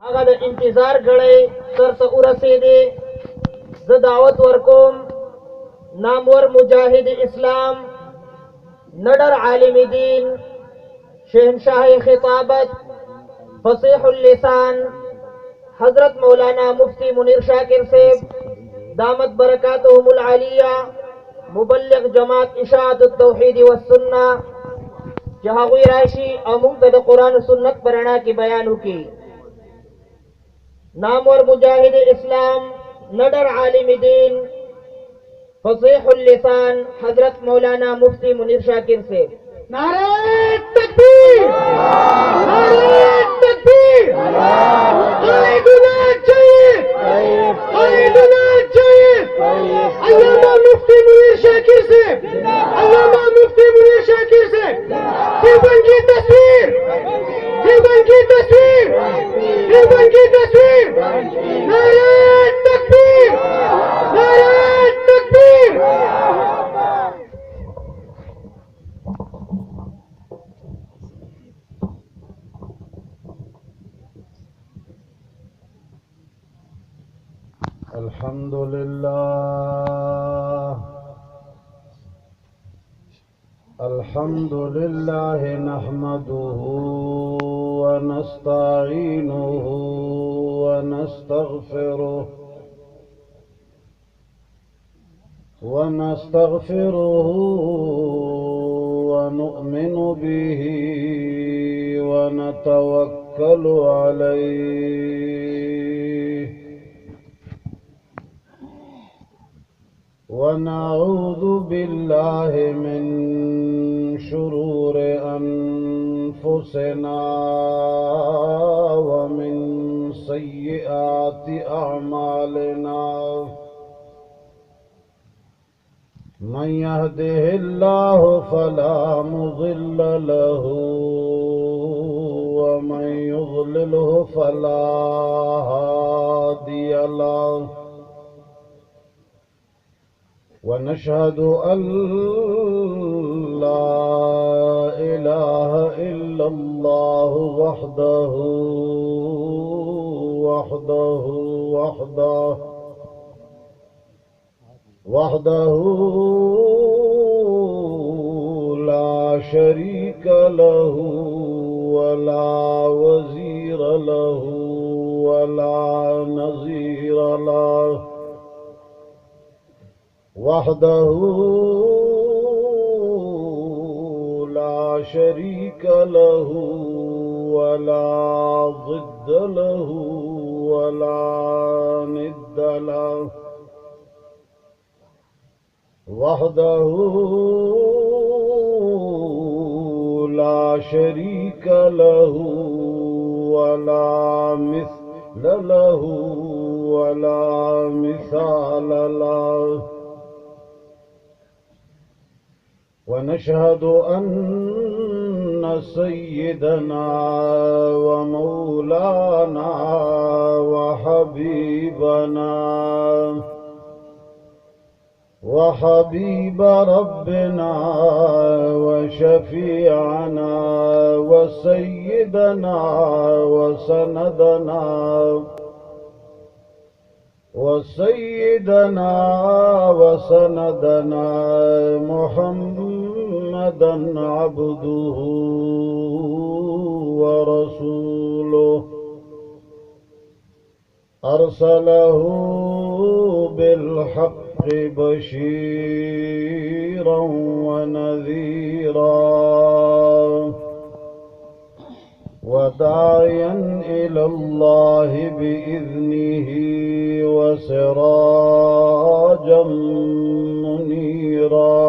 هغه د انتظار غړی سر ته ورسېدې. زه دعوت ورکوم نامور مجاهد اسلام نډر عالم دین شهنشاه خطابت فصیح اللسان حضرت مولانا مفتی منیر شاکر صاحب دامت برکاتهم العالیہ مبلغ جماعت اشاعت التوحید والسنہ چې هغوی راشي او موږ ته د قرآن و سنت په رڼا کې بیان وکړي. نامور مجاهد اسلام نډر عالم دین فصیح اللسان حضرت مولانا مفتی منیر شاکر سے नारे तकबीर नारे तकबीर आइदुना चाहिए आइदुना चाहिए अल्लामा मुफ्ती मुनीर शाकिर से अल्लामा मुफ्ती मुनीर शाकिर से जीवन की तस्वीर जीवन की तस्वीर जीवन की तस्वीर नारे तकबीर नारे तकबीर الحمد لله الحمد لله نحمده ونستعينه ونستغفره ونؤمن به ونتوكل عليه ونعوذ بالله من شرور أنفسنا ومن سيئات أعمالنا من يهده الله فلا مضل له ومن يضلله فلا هادي له ونشهد أن لا إله إلا الله وحده لا شريك له ولا وزير له ولا نظير له وحده لا شريك له ولا ضد له ولا ند له وحده لا شريك له ولا مثل له ولا مثال له ونشهد أن سيدنا ومولانا وحبيب ربنا وشفيعنا وسيدنا وسندنا محمدا عبده ورسوله أرسله بالحق بشيرا ونذيرا وداعيا إلى الله بإذنه وسراجا منيرا.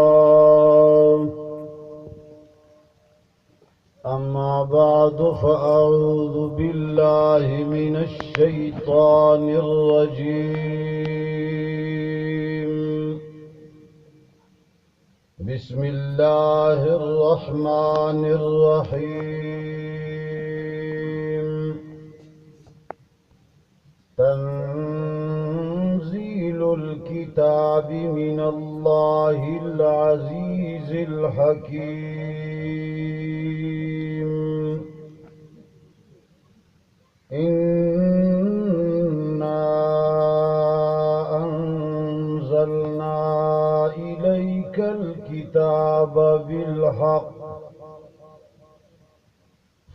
أما بعد فأعوذ بالله من الشيطان الرجيم. بسم الله الرحمن الرحيم. تنزيل الكتاب من الله العزيز الحكيم. إن الحق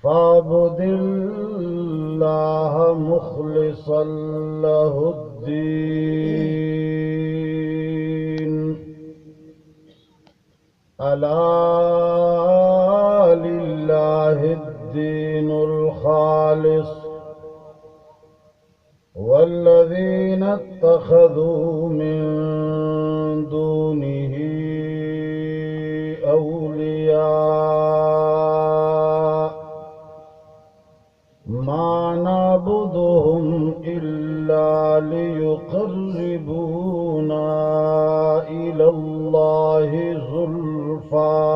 فاعبد الله مخلصا له الدين ألا لله الدين الخالص والذين اتخذوا من دونه أولياء ما نعبدهم إلا ليقربونا إلى الله زلفى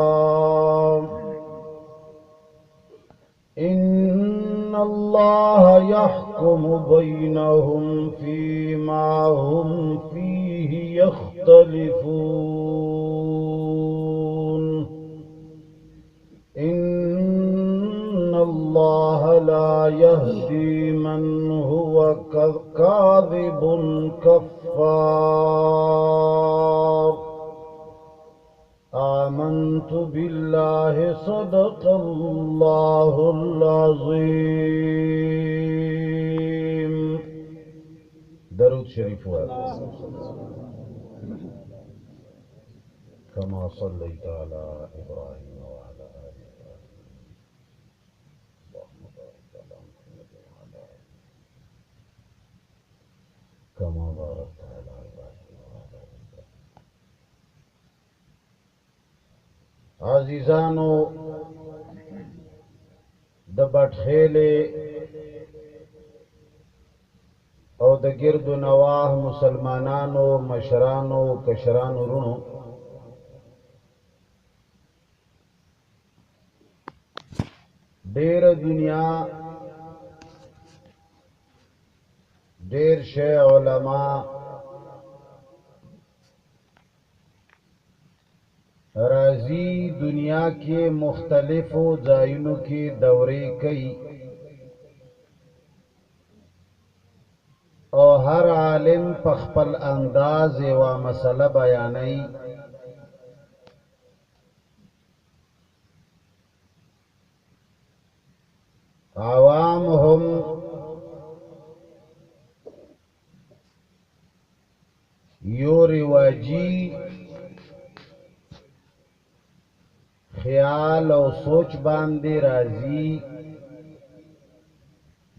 إن الله يحكم بينهم فيما هم فيه يختلفون إن الله لا يهدي من هو كاذب كفار آمنت بالله صدق الله العظيم درود شريف كما صليت على إبراهيم وعلى آل إبراهيم اللهم بارك على محمد وعلى آل كما باركت على إبراهيم وعلى آل عزیزانو د بټخېلې او د ګرد و نواح مسلمانانو مشرانو کشرانو رونو ډېر دنیا ډېر شیخ علما راضی دنیا کے مختلفو ځایونو کې دورې کوي او هر عالم په خپل انداز و مسله بیانوي عوام هم یو رواجی خیال او سوچ باندې راضی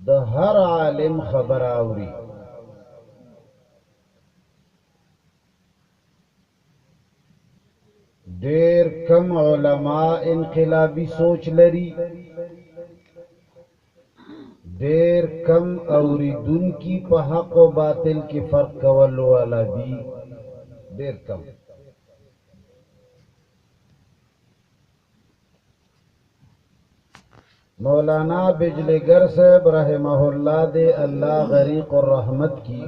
د هر عالم خبر اوري ډېر کم علما انقلابی سوچ لري ډېر کم اوریدونکي په حق او باطل کې فرق کول والا دي ډېر کم مولانا بجلیگر صاحب رحمہ اللہ دے اللہ غریق الرحمت کی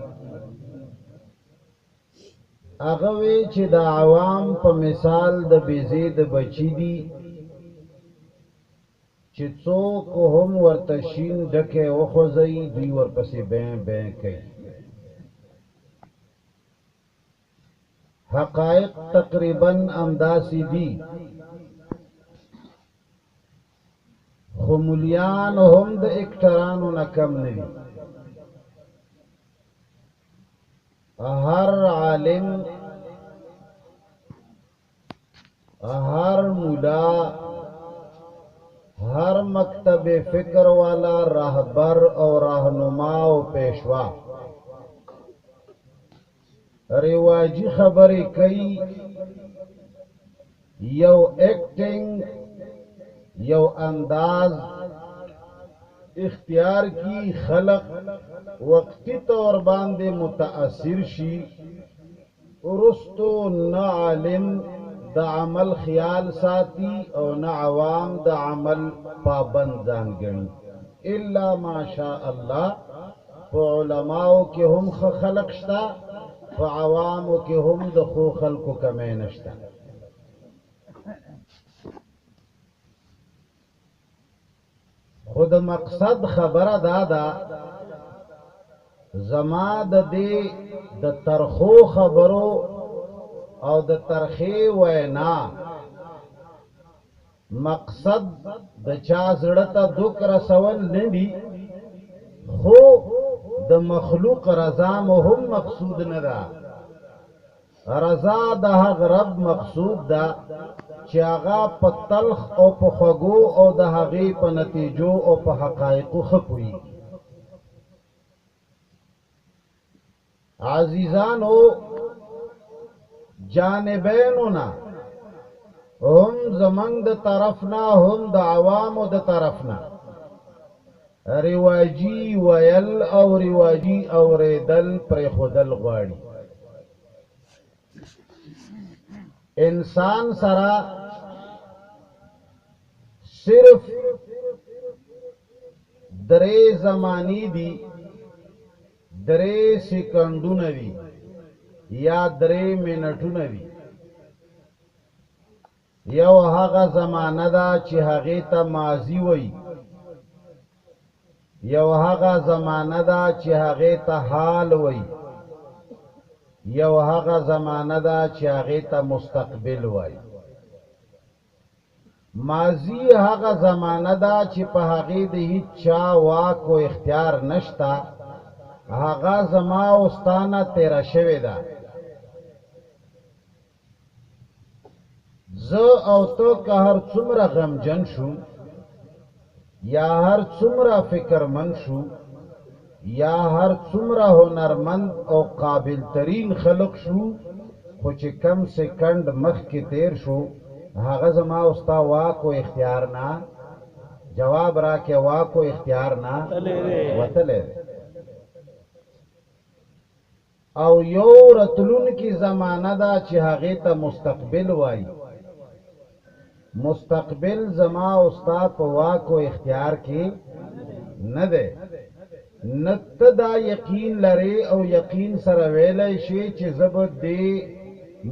اغوی چې د عوام په مثال د بیزی د بچی دی چې څوک هم ورته شین ډکه وخوځي دوی ورپسې بین بین کوي حقائق تقریبا امداسی دی خو مولیان هم د اکټرانو نه کم نه دي هر عالم هر مولا ہر مکتب فکر والا راہبر اور راہنما و پیشوا رواجی خبریں کئی یو ایکٹنگ یو انداز اختیار کی خلق وقتی طور باندے متاثر شی رستو نہ عالم دا عمل خیال ساتھی او نہ عوام دا عمل پابند ځان گنی الا ماشاء اللہ فعلماء کے ہم خلق شتا فعوام کے ہم دا خو خلق کمی نشتا خود مقصد خبر دادا زما د دې د ترخو خبرو او د ترخی وینا مقصد د چا زړه ته دوک رسول نه دي، خو د مخلوق رضا مو هم مقصود نه ده. رضا د هغه رب مقصود ده چې هغه په تلخ او په خوږو او د هغې په نتیجو او په حقایقو ښه پوهېږي. عزیزانو، جانبینو نه هم زمنګ د طرف نه هم د عوامو د طرف نه رواجی ویل او رواجی اوریدل پرېښودل غواړي. انسان سره صرف درې زمانی دي، درې سکندونه دي یا درې منټونه دي. یو هغه زمانه ده چې هغې ته ماضي وایي، یو هغه زمانه ده چې هغې ته حال وایي، یو هغه زمانه ده چې هغې ته مستقبل وایي. ماضي هغه زمانه ده چې په هغې د هیڅ چا واک او اختیار نشته، هغه زما او ستا نه تېره شوې ده. زه او ته که هر څومره غمجن شو یا هر څومره فکرمند شو یا هر څومره هنرمند او قابل ترین خلق شو، خو چې کم سکند مخکې تیر شو، هغه زما او ستا واک او اختیار نه. جواب راکې، واک او اختیار نه وتلی دی. او یو راتلونکې زمانه ده چې هغې ته مستقبل وایي. مستقبل زما او ستا په واک او اختیار کې نه دی. نه ته دا یقین لرې او یقین سره ویلی شي چې زه به دې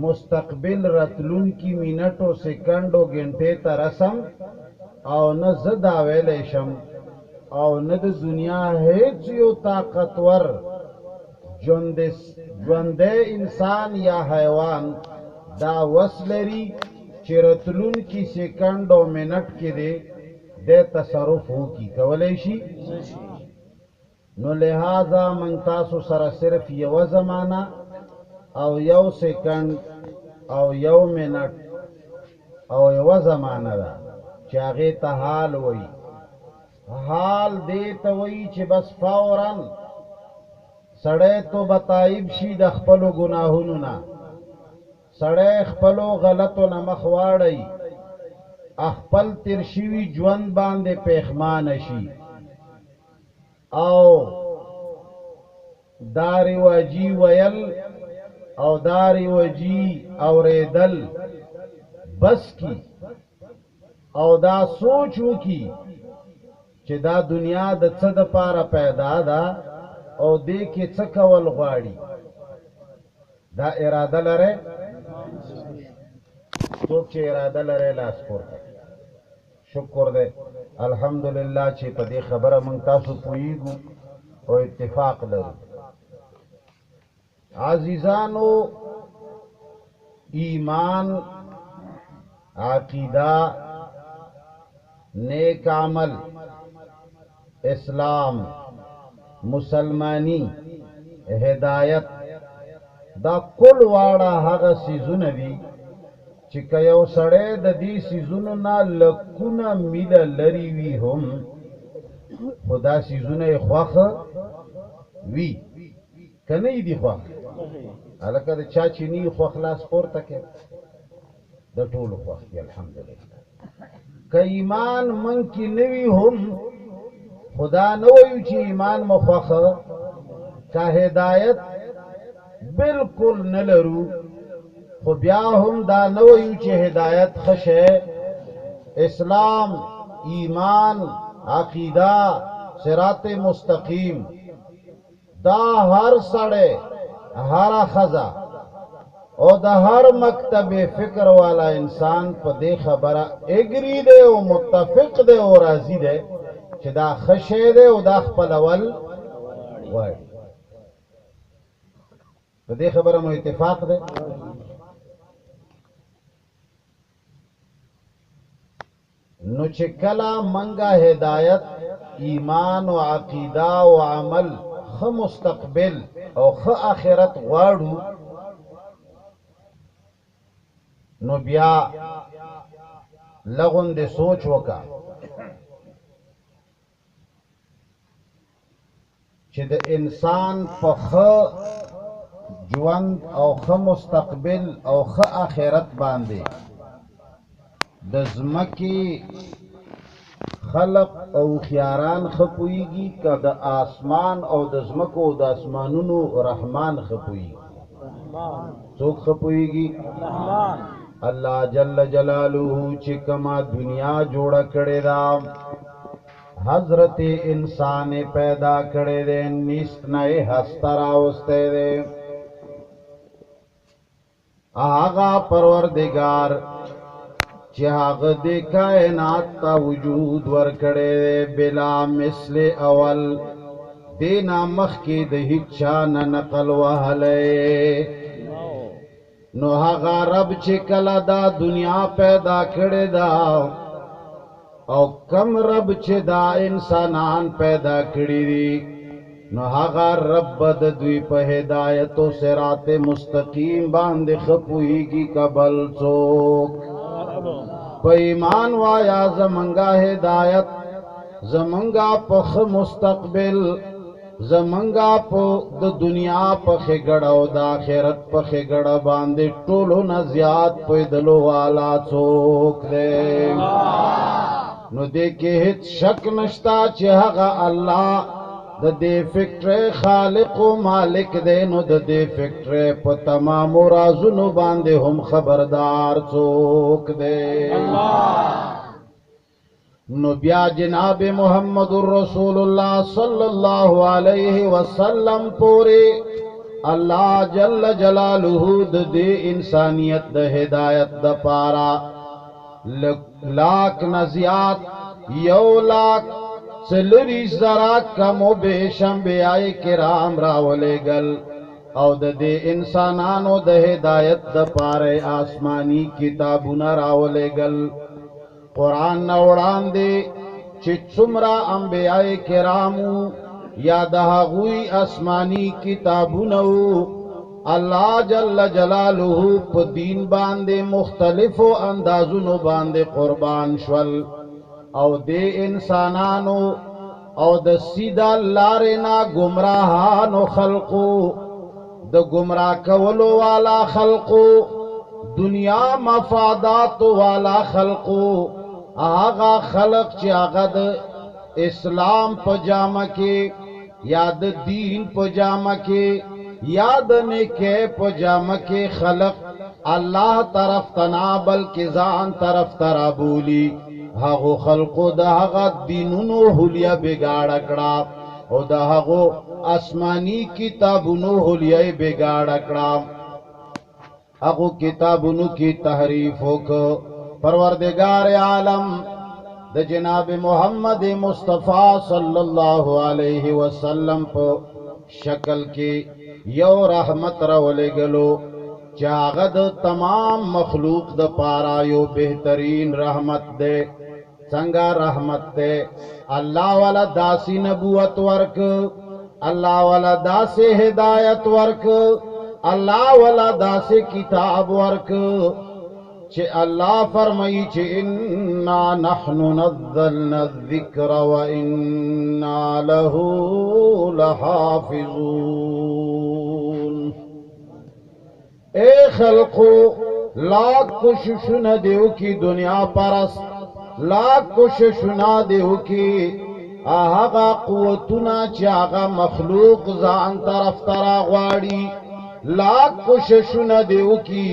مستقبل راتلونکي منټو سکنډو ګنټې ته رسم، او نه زه دا ویلی شم او نه د دنیا هیڅ یو طاقتور ژوندی انسان یا حیوان دا وس لري چې راتلونکي سکنډ او منټ کې دی تصرف وکړي. کولی شي؟ نو لہذا من تاسو سره صرف یوه زمانه او یو سکنډ او یو منټ او یوه زمانه ده چې هغې ته حال وایي. حال دې ته وایي چې بس فوراً سړی تو بتایب شي د خپلو ګناهونو نه، سړی خپلو غلطو نه مخ واړی، خپل تیر شوي ژوند باندې پښیمانه شي، او دا رواجي ویل او دا رواجي اوریدل بس کی، او دا سوچ وکي چې دا دنیا د څه دپاره پیدا ده او دې کې څه کول غواړي. دا اراده لرئ؟ څوک چې اراده لرئ لاس پورته. شکر دی الحمدلله چې په دې خبره موږ تاسو پوهیږو او اتفاق لرو. عزیزانو، ایمان، عقیده، نیک عمل، اسلام، مسلمانی، هدایت، دا کل واړه هغه سیزونه دي چې که یو سړی د دې سیزونو نه لکونه میله لرې وي هم، خو دا سیزونه یې خوښه وي، که نه یې دي خوښ. هلکه د چا چې نه یې خوښ لاس پورته کړي، د ټولو خوښ دي الحمدلله. که ایمان من کې نه وي هم، خدا نه وایو چې ایمان مو خوښه، که هدایت بالکل نه لرو، خو بیا هم دا نه وایو چې هدایت ښه شی. اسلام، ایمان، عقیده، صراط مستقیم، دا هر سړی، هر ښځه او د هر مکتب فکر والا انسان په دې خبره اګری دی او متفق دی او راضي دی چې دا ښه شی دی او دا خپلول غواړي. په دې خبره مو اتفاق دی؟ नो چې کلا منګه هدایت ایمان او عقیده او عمل خ مستقبل او خ آخرت غواړو نو بیا لغون دې سوچ وکا چې د انسان په خ ژوند او خ مستقبل او خ آخرت باندې د ځمکې خلق او خیاران خپويږي که د آسمان او د ځمکو او د اسمانونو رحمان خپويږي څوک خپويږي الله جل جلاله چې کما دنیا جوړه کړې ده حضرت انسان پیدا کړې ده نیست نه هسته راوسته ده آغا پروردگار چې هغه د کائنات ته وجود ورکړی بلا مثل اول دینا مخ کې د هیڅ چا نه نقل وهلی نو هغه رب چې کله دا دنیا پیدا کړې ده او کم رب چې دا انسانان پیدا کړي دي نو هغه رب د دوی په هدایت او صراط مستقیم باندې خپويږي قبل څوک په ایمان وایا زمنګا هدایت زمنګا په مستقبل زمنګا په د دنیا په خګړه او د آخرت په خګړه باندې ټولو نه زیات پېدلو والا څوک دی نو دې کې هیڅ شک نشتا چې هغه الله د دې فکر خالق او مالک دی نو د دې فکر په تمام رازونو باندې هم خبردار څوک دی نو بیا جناب محمد رسول الله صلی الله علیه وسلم پوری الله جل جلاله د دې انسانیت د هدایت د پارا لاک نزیات یو لاک سلری زرا کمو بیشم بیائی کرام راولے گل او د دې انسانانو د هدایت د پاره آسمانی کتابونه راولے گل قرآن نوڑان دے چې څومره انبیاء کرامو یا د هغوی آسمانی کتابونه الله جل جلاله په دین باندې مختلفو اندازونو باندې قربان شول او دې انسانانو او د سیدا لارنا گمراهانو خلقو د گمراه کولو والا خلقو دنیا مفادات والا خلقو آغا خلق چې هغه د اسلام پجامه کې یا د دین پجامه کې یا د نیکه پجامه کې خلق الله طرف تنا بلکې ځان طرف ترا بولی هغه خلقو د هغه دینونو هلیا بګاړه کړه او د هغه آسمانی کتابونو هلیا بګاړه کړه هغه کتابونو کی تحریف وکړه پروردگار عالم د جناب محمد مصطفی صلی الله علیه وسلم په شکل کې یو رحمت راولېګلو چې هغه د تمام مخلوق د پاره یو بهترین رحمت ده څنګه رحمت ده الله والا داسی نبوت ورک الله والا داسې هدایت ورک الله والا داسې کتاب ورک چې الله فرمایي چې انا نحن نزلنا الذکر وانا له لحافظون اے خلقو لاکھ کوششونه دیو کی دنیا پرست لاکھ کوششونه دیو کی هغه قوتونه چې هغه مخلوق ځان طرف ترا غواړي لاکھ کوششونه دیو کی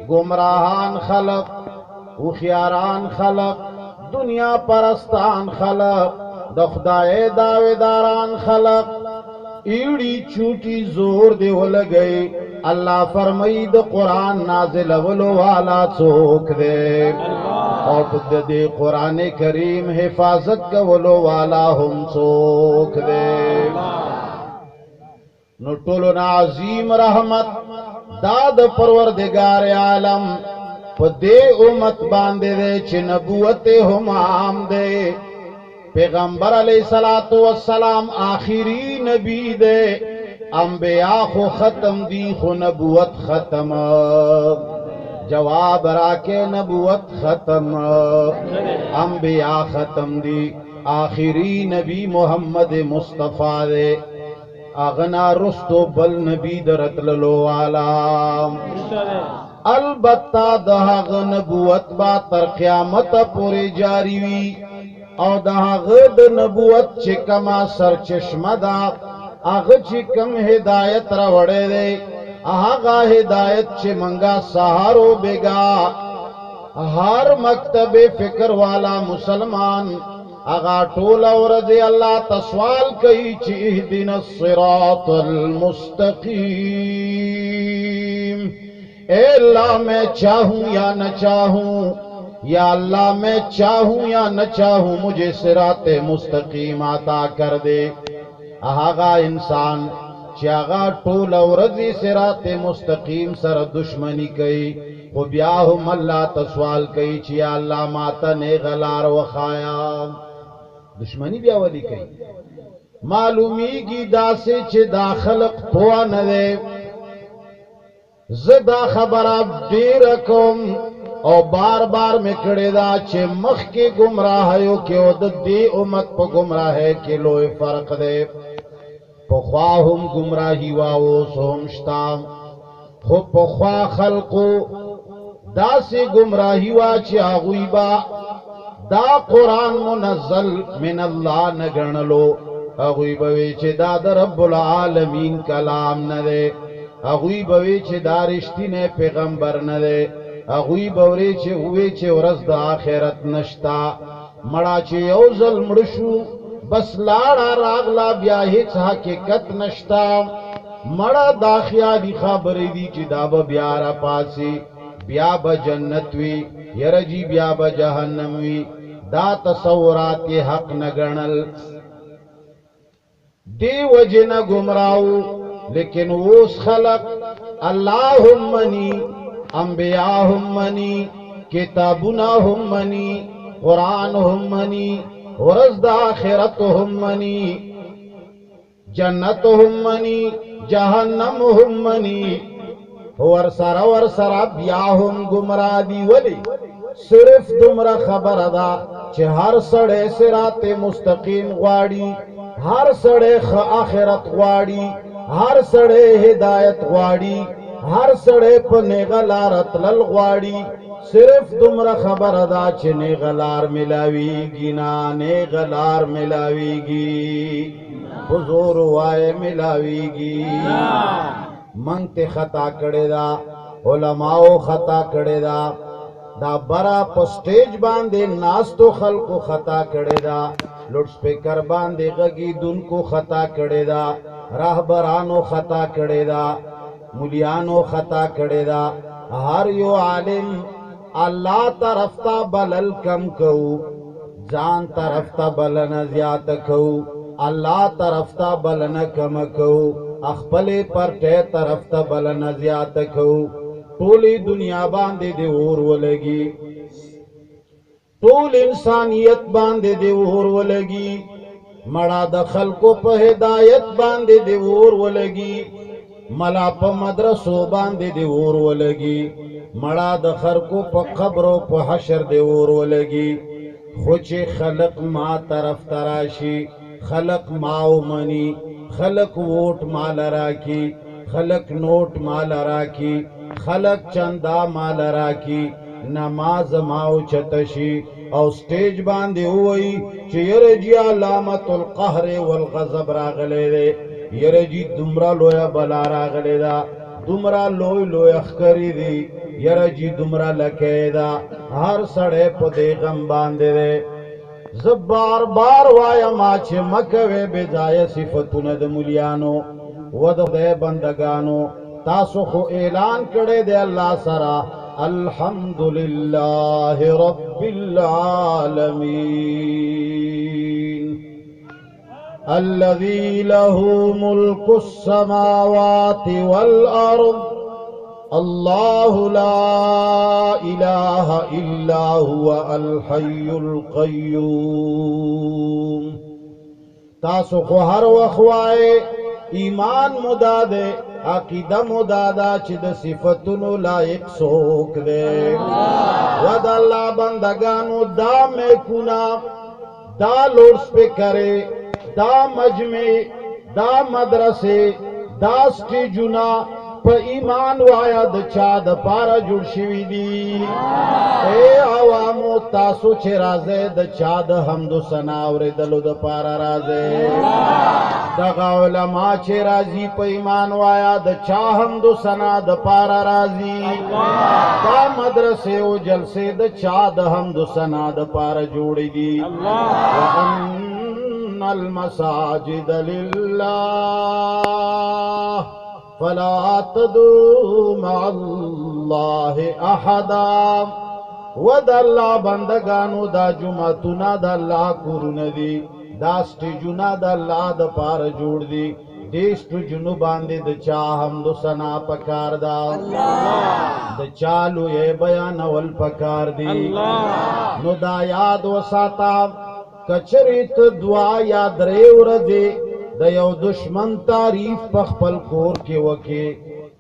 گمراهان خلق وخیاران خلق دنیا پرستان خلق د خدای داویداران خلق ایڑی چوٹی زور دی ولګي الله فرمای د قران نازل ولو والا څوک دی او د دې قران کریم حفاظت کولو والا هم څوک دی نو ټولو عظیم رحمت داد پروردگار عالم पदे उम्मत बांधे दे च नबूवत हम आम दे पैगंबर अलैहिस्सलातु वस्सलाम आखिरी नबी दे अंबिया को खत्म दी खो नबूवत खत्म जवाब राके नबूवत खत्म अंबिया खत्म दी आखिरी नबी मोहम्मद मुस्तफा दे अगना रुस्तो बल नबी दरतलो वाला अलबत्ता दहाग नबूवत बा तर क़यामत पूरी जारी वी और दहाग द नबूवत चिकमा सर चश्मा दा आग चिकम हिदायत रवड़े दे आगा हिदायत चे मंगा सहारो बेगा हर मकतबे फिक्र वाला मुसलमान आगा टोला और दे अल्लाह तसवाल कई ची इहदिन सिरातल मुस्तकीम ए अल्लाह मैं चाहूं या न चाहूं या अल्लाह मैं चाहूं या न चाहूं मुझे सिराते मुस्तकीम अता कर दे आगा इंसान चागा टोल औरजी सिराते मुस्तकीम सर दुश्मनी कई वो ब्याह मल्ला तसवाल कई चिया अल्लाह माता ने गलार वखाया दुश्मनी ब्यावली कई मालूमी की दासे चे दाखल हुआ न दे ज़दा खबर दे रकम और बार बार में कड़ेदा चे मख के गुमराहियों के दे उम्मत पर गुमराह के लोए फर्क दे पख्वा हम गुमराही वाओ सोमश्ता हो पख्वा खल्को दासे गुमराही वा चे आगुईबा दा कुरान मुनज़्ज़ल मिन अल्लाह न गणलो अगुई बवे चे दा रब्बुल आलमीन कलाम न दे अगुई बवे चे दा रिश्तीने पैगंबर न दे अगुई बवरे चे हुए चे वरस दा आखिरत नश्ता मड़ा चे यौजल मड़शू बस लाड़ा रागला ब्या हिच हकीकत नश्ता मड़ा दाखिया दी खबरी दी ची दाब ब्यारा पासी ब्या ब जन्नतवी यरजी ब्या ब जहन्नमवी दा तसव्वुरात के हक न गणल दे वजह न गुमराऊ लेकिन वो खलक अल्लाहुम्मनी अंबियाहुम्मनी किताबुनाहुम्मनी कुरानुहुम्मनी वरज़दा आखिरतुहुम्मनी जन्नतुहुम्मनी जहन्नमुहुम्मनी वरसरा ब्याहुम गुमरा दी वली सिर्फ दुमरा खबर अदा चे हर सड़े सिराते मुस्तकीम ग्वाड़ी हर सड़े आखिरत ग्वाड़ी हर सड़े हिदायत ग्वाड़ी हर सड़े पने गलारत लल ग्वाड़ी सिर्फ दुमरा खबर अदा चे ने गलार मिलावीगी ना ने गलार मिलावीगी हुजूर वाए मिलावीगी मंगते खता कड़ेदा उलमाओ खता कड़ेदा दा बरा पर स्टेज बांधे नास्तो खल को खता कड़ेदा लाउड स्पीकर बांधे गगी दुन को खता कड़ेदा राहबरानो खता कड़ेदा मुलियानो खता कड़ेदा हर यो आलिम अल्लाह तरफता बलल कम कहू जान तरफता बलन ज्यात कहू अल्लाह तरफता बलन कम कहू अखपले पर टे तरफता बलन ज्यात कहू टोली दुनिया बांधे दे और वलगी टोल इंसानियत बांधे दे और वलगी मड़ा दखल को पे हिदायत बांधे दे और वलगी मला प मदरसो बांधे दे और वलगी मड़ा दखर को प खबरों प हशर दे और वलगी खुचे खलक मा तरफ तराशी खलक माओ मनी खलक वोट माल राखी खलक नोट माल राखी खलक चंदा माल राखी नमाज माओ चतशी और स्टेज बांधे हुई चेरजी अलामतुल कहरे वल गजब रागले दे यरजी दुमरा लोया बला रागले दा दुमरा लोय लोय अखकरी दी यरजी दुमरा लकेदा हर सड़े पदे गम बांधे दे जबार बार वाया माचे मकवे बेजाय सिफतुन द मुलियानो वद दे बंदगानो तासो खो ऐलान करे दे अल्लाह सरा अल्हम्दुलिल्लाह रब्बिल आलमीन अल्लज़ी लहू मुल्कुस समावाति वल अर्द الله لا إله إلا هو الحي القيوم. تاسو خو هر وخوائے ایمان مدادے عقیدہ مدادا چی دا صفتنو لائق سوک دے ود اللہ بندگانو دا میکونا دا لوڈ سپیکرے دا مجمع دا مدرسے دا سٹیجونا پا ایمان وایا دا چا دا پارا جوڑ شوی دی. اے عوامو تاسو چه رازے دا چا دا حمد و ثناء دلو دا پارا رازے دغا علماء چه رازی پا ایمان وایا دا چا حمد و ثناء دا پارا رازی دا مدرسے و جلسے دا چا دا حمد و ثناء دا پارا جوڑی دی. وَأَنَّ الْمَسَاجِدَ لِلَّهِ فَلَا تَدْعُوا مَعَ اللَّهِ أَحَدًا. ود اللہ بندگانو دا جمعتنا دا اللہ کورن دی دا سٹیجونا دا اللہ دا پار جوڑ دی دے سٹیجونو باندے دا چاہ حمد و ثنا پکار دا دا چالو اے بیان اول پکار دی. نو دا یاد و ساتا کچریت دعا یاد ریور دے دا یو دشمن تعریف پخپل کور کے وکے.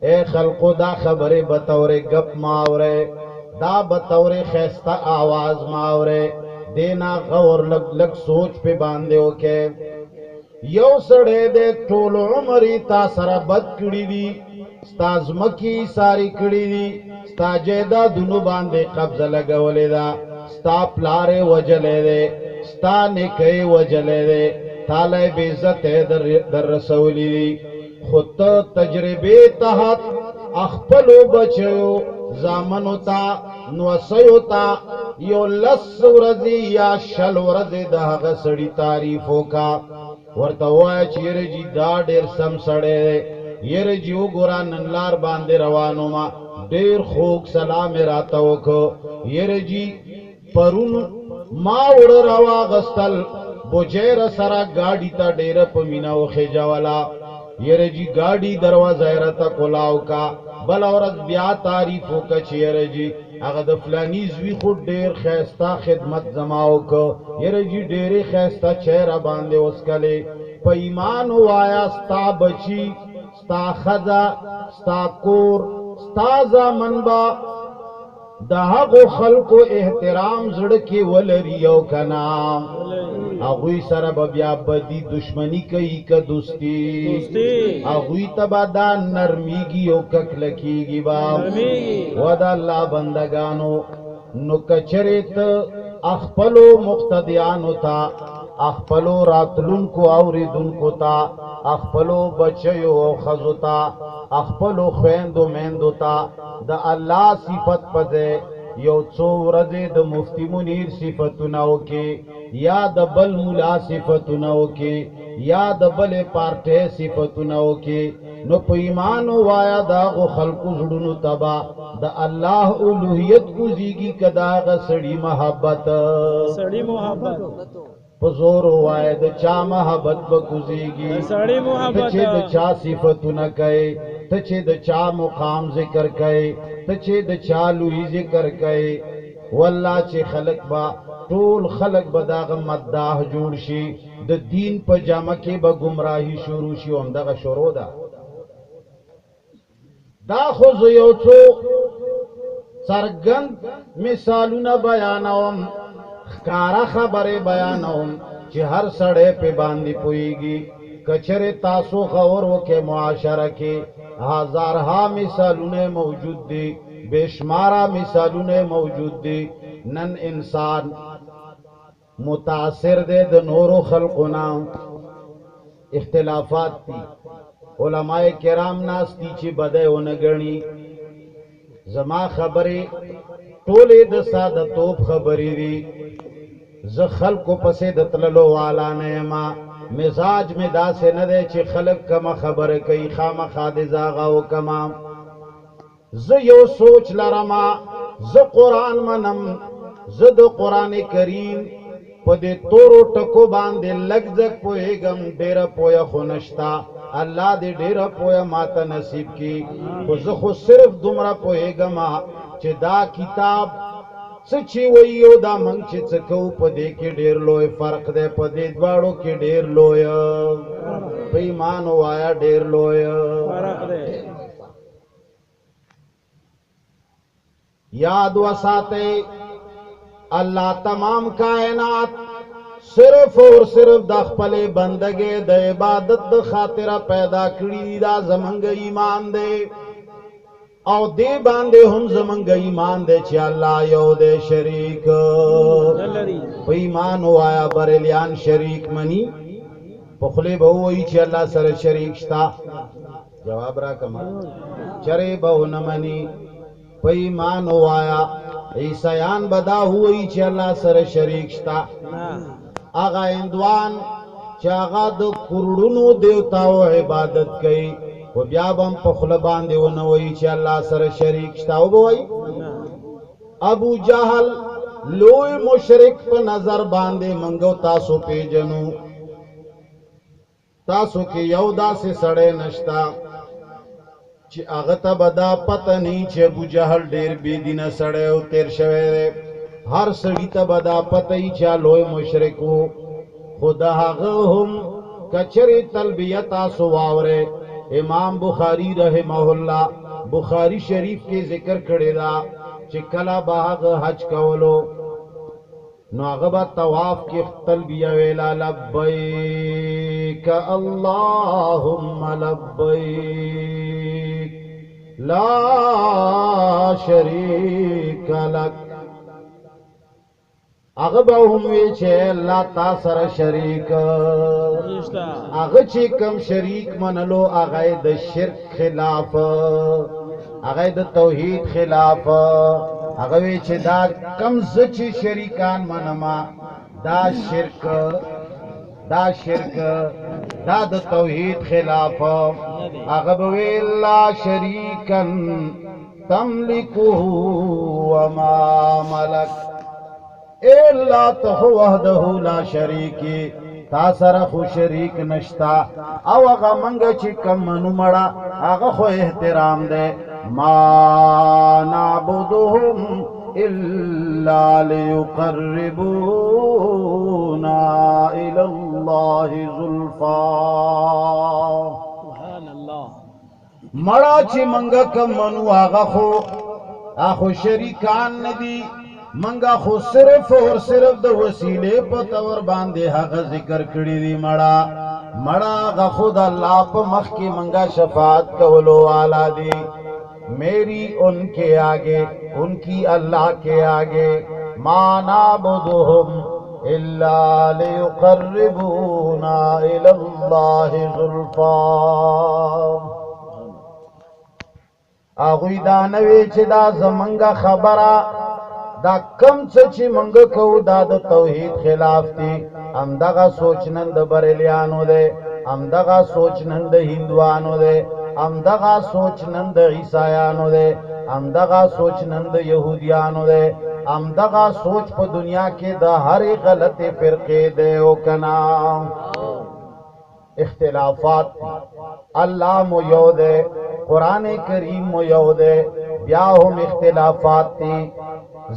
اے خلقو دا خبر بطور گپ ماورے دا بطور خیستہ آواز ماورے دینا غور لگ لگ سوچ پہ باندے وکے. یو سڑے دے ٹول عمری تا سرا بد کڑی دی ستا زمکی ساری کڑی دی ستا جیدہ دنو باندے قبض لگولے دا ستا پلارے وجلے دے ستا نکے وجلے دے تالے بیزت در رسولی دی. خود تجربے تحت اخپلو بچیو زامنو تا نوسیو تا یو لس ورزی یا شل ورزی دا غسڑی تعریفو کا ورطا ہوا چی یر جی دا دیر سم سڑے دے یر جیو گورا ننلار باندے روانو ما دیر خوک سلام راتاو کو یر جی پرون ما اڑ روا غستل بجیر سرا گاڑی تا دیر پمیناو خیجاوالا یر جی گاڑی دروازہ رتا کلاو کا بل عورت بیا تعریفو کا چیر جی اگر فلانی زوی خود دیر خیستا خدمت زماو کا یر جی دیر خیستا چہرہ باندے اس کلے پا ایمان ہو آیا ستا بچی ستا خزا ستا کور ستا زامن با دا حقو خلق و احترام زڑکی ولریو کنام اغوی سر بیا بدی دشمنی کئی کا دوستی اغوی تبا دا نرمیگی او ککلکیگی با ودا اللہ بندگانو نو کچریت اخپلو مقتدیانو تا اخپلو راتلون کو اوریدون کو تا اخپلو بچیو او خزو تا اخپلو خویندو میندو تا دا اللہ صفت پدے یو چو ورزے دا مفتی منیر صفتناو کے یا دا بل مولا صفتناو کے یا دا بل پارٹے صفتناو کے نو پا ایمانو وایا دا غو خلقو زڑنو تبا دا اللہ الوحیت کو زیگی کدا غا سڑی محبت پزورو وایا دا چا محبت بکو زیگی تچے دا چا صفتو نہ کئے تچے دا چا مقام ذکر کئے تچے دا چا لوی ذکر کئے واللہ چے خلق با طول خلق با داغ مداح جوڑ شی دا دین پا جامع کے با گمراہی شروع شی وم داغ شروع دا خوز یو چو سرگند مثالونا بیاناوم خکارا خبر بیاناوم چی ہر سڑے پہ باندی پوئی گی کچر تاسو غورو کے معاشرہ کے ہزارہا مثالونے موجود دی بے شمارہ مثالونے موجود دی. نن انسان متاثر دے د نورو خلقنا اختلافات تی علماء کرام ناس تی چی بدے و نگرنی زما خبری طولی د سادتوب خبری دی ز خلقو پسے دتللو والا نیما مزاج میں دا سے ندے چی خلق کما خبر کئی خام خاد زاغاو کما ز یو سوچ لرما ز قرآن منم زد قرآن کریم پا دے تورو ٹکو باندے لگ زک پوئے گم دیر پویا خونشتا अल्लाह दे ډیر پویا ماته نصیب کی خو زه خو صرف دومره پوهېږم چې دا کتاب څه چې وایي او دا موږ چې څه کوو په دې کې ډېر لوی فرق دی په دې دواړو کې ډېر لوی په ایمان ووایه ډېر لوی یاد وساتئ اللہ تمام کائنات صرف اور صرف د خپل بندګۍ د عبادت د خاطره پیدا کړی دا زمونږ ایمان دی او دې باندې هم زمونږ ایمان دی چې الله یو دی شریک په ایمان وایا بریلیان شریک منی په خولې به ووایي چې الله سره شریک شته جواب راکړه چرې به ونه مني په ایمان وایا عیسیان بدا ہوئی چې الله سره شریک شتا آغا هندوان چې هغه د کروڑونو دیوتاو عبادت کوي خو بیا به هم په خوله باندې ونه وایي چې الله سره شریک شتا وبوایي ابو جهل لوی مشرک په نظر باندې منګو تاسو پیژنو تاسو کې یو داسې سړی نشتا چې هغه ته به دا پته نه چې ابو جهل ډېر بې دینه سړی او تېر شوی دی هر سړي ته به دا پته وي چې لوی مشرک و خو د هغه هم کچرې تلبیه تاسو واورئ امام بخاری رحمه الله بخاری شریف کې ذکر کړی دا چې کله به هغه حج کولو نو هغه به طواف کې تلبیه ویلا لبیک اللهم لبیک لا شریک لک هغه به هم وی چې الله تا سره شریک هغه چې کم شریک منلو هغه د شرک خلاف هغه د توحید خلاف هغه وی چې دا کم چې شریکان منما دا شرک دا د توحید خلاف هغه به وی لا شریکن تملکه وما ملک الا ته وحده لا شریکی تا سره خو شریک نشتا او هغه منګ چې کم منو مړه هغه خو احترام دی ما نعبدهم الا ليقربونا الى الله زلفا سبحان الله مړه چې منګ کم منو هغه خو شریکان ندي منگا خو صرف اور صرف د وسیلے په تور باندې هغه ذکر کړی دی مړه غ خود الله په مخ کې منگا شفاعت کولو والا دی میری ان کے آگے ان کی اللہ کے آگے ما نعبدهم الا ليقربونا الى الله زلفا اغوی دا نوی چې دا زمنګا خبره دا کم څه چې منګ کو دا د توحید خلاف دي همدغه سوچ نن د بریلیانو دی همدغه سوچ نن د هندوانو دی همدغه سوچ نن د عیسایانو دی همدغه سوچ نن د یهودیانو دی همدغه سوچ په دنیا کې د هر غلطه فرقه دی او کنا اختلافات الله مو یو دی قران کریم مو یو دی بیا هم اختلافات دي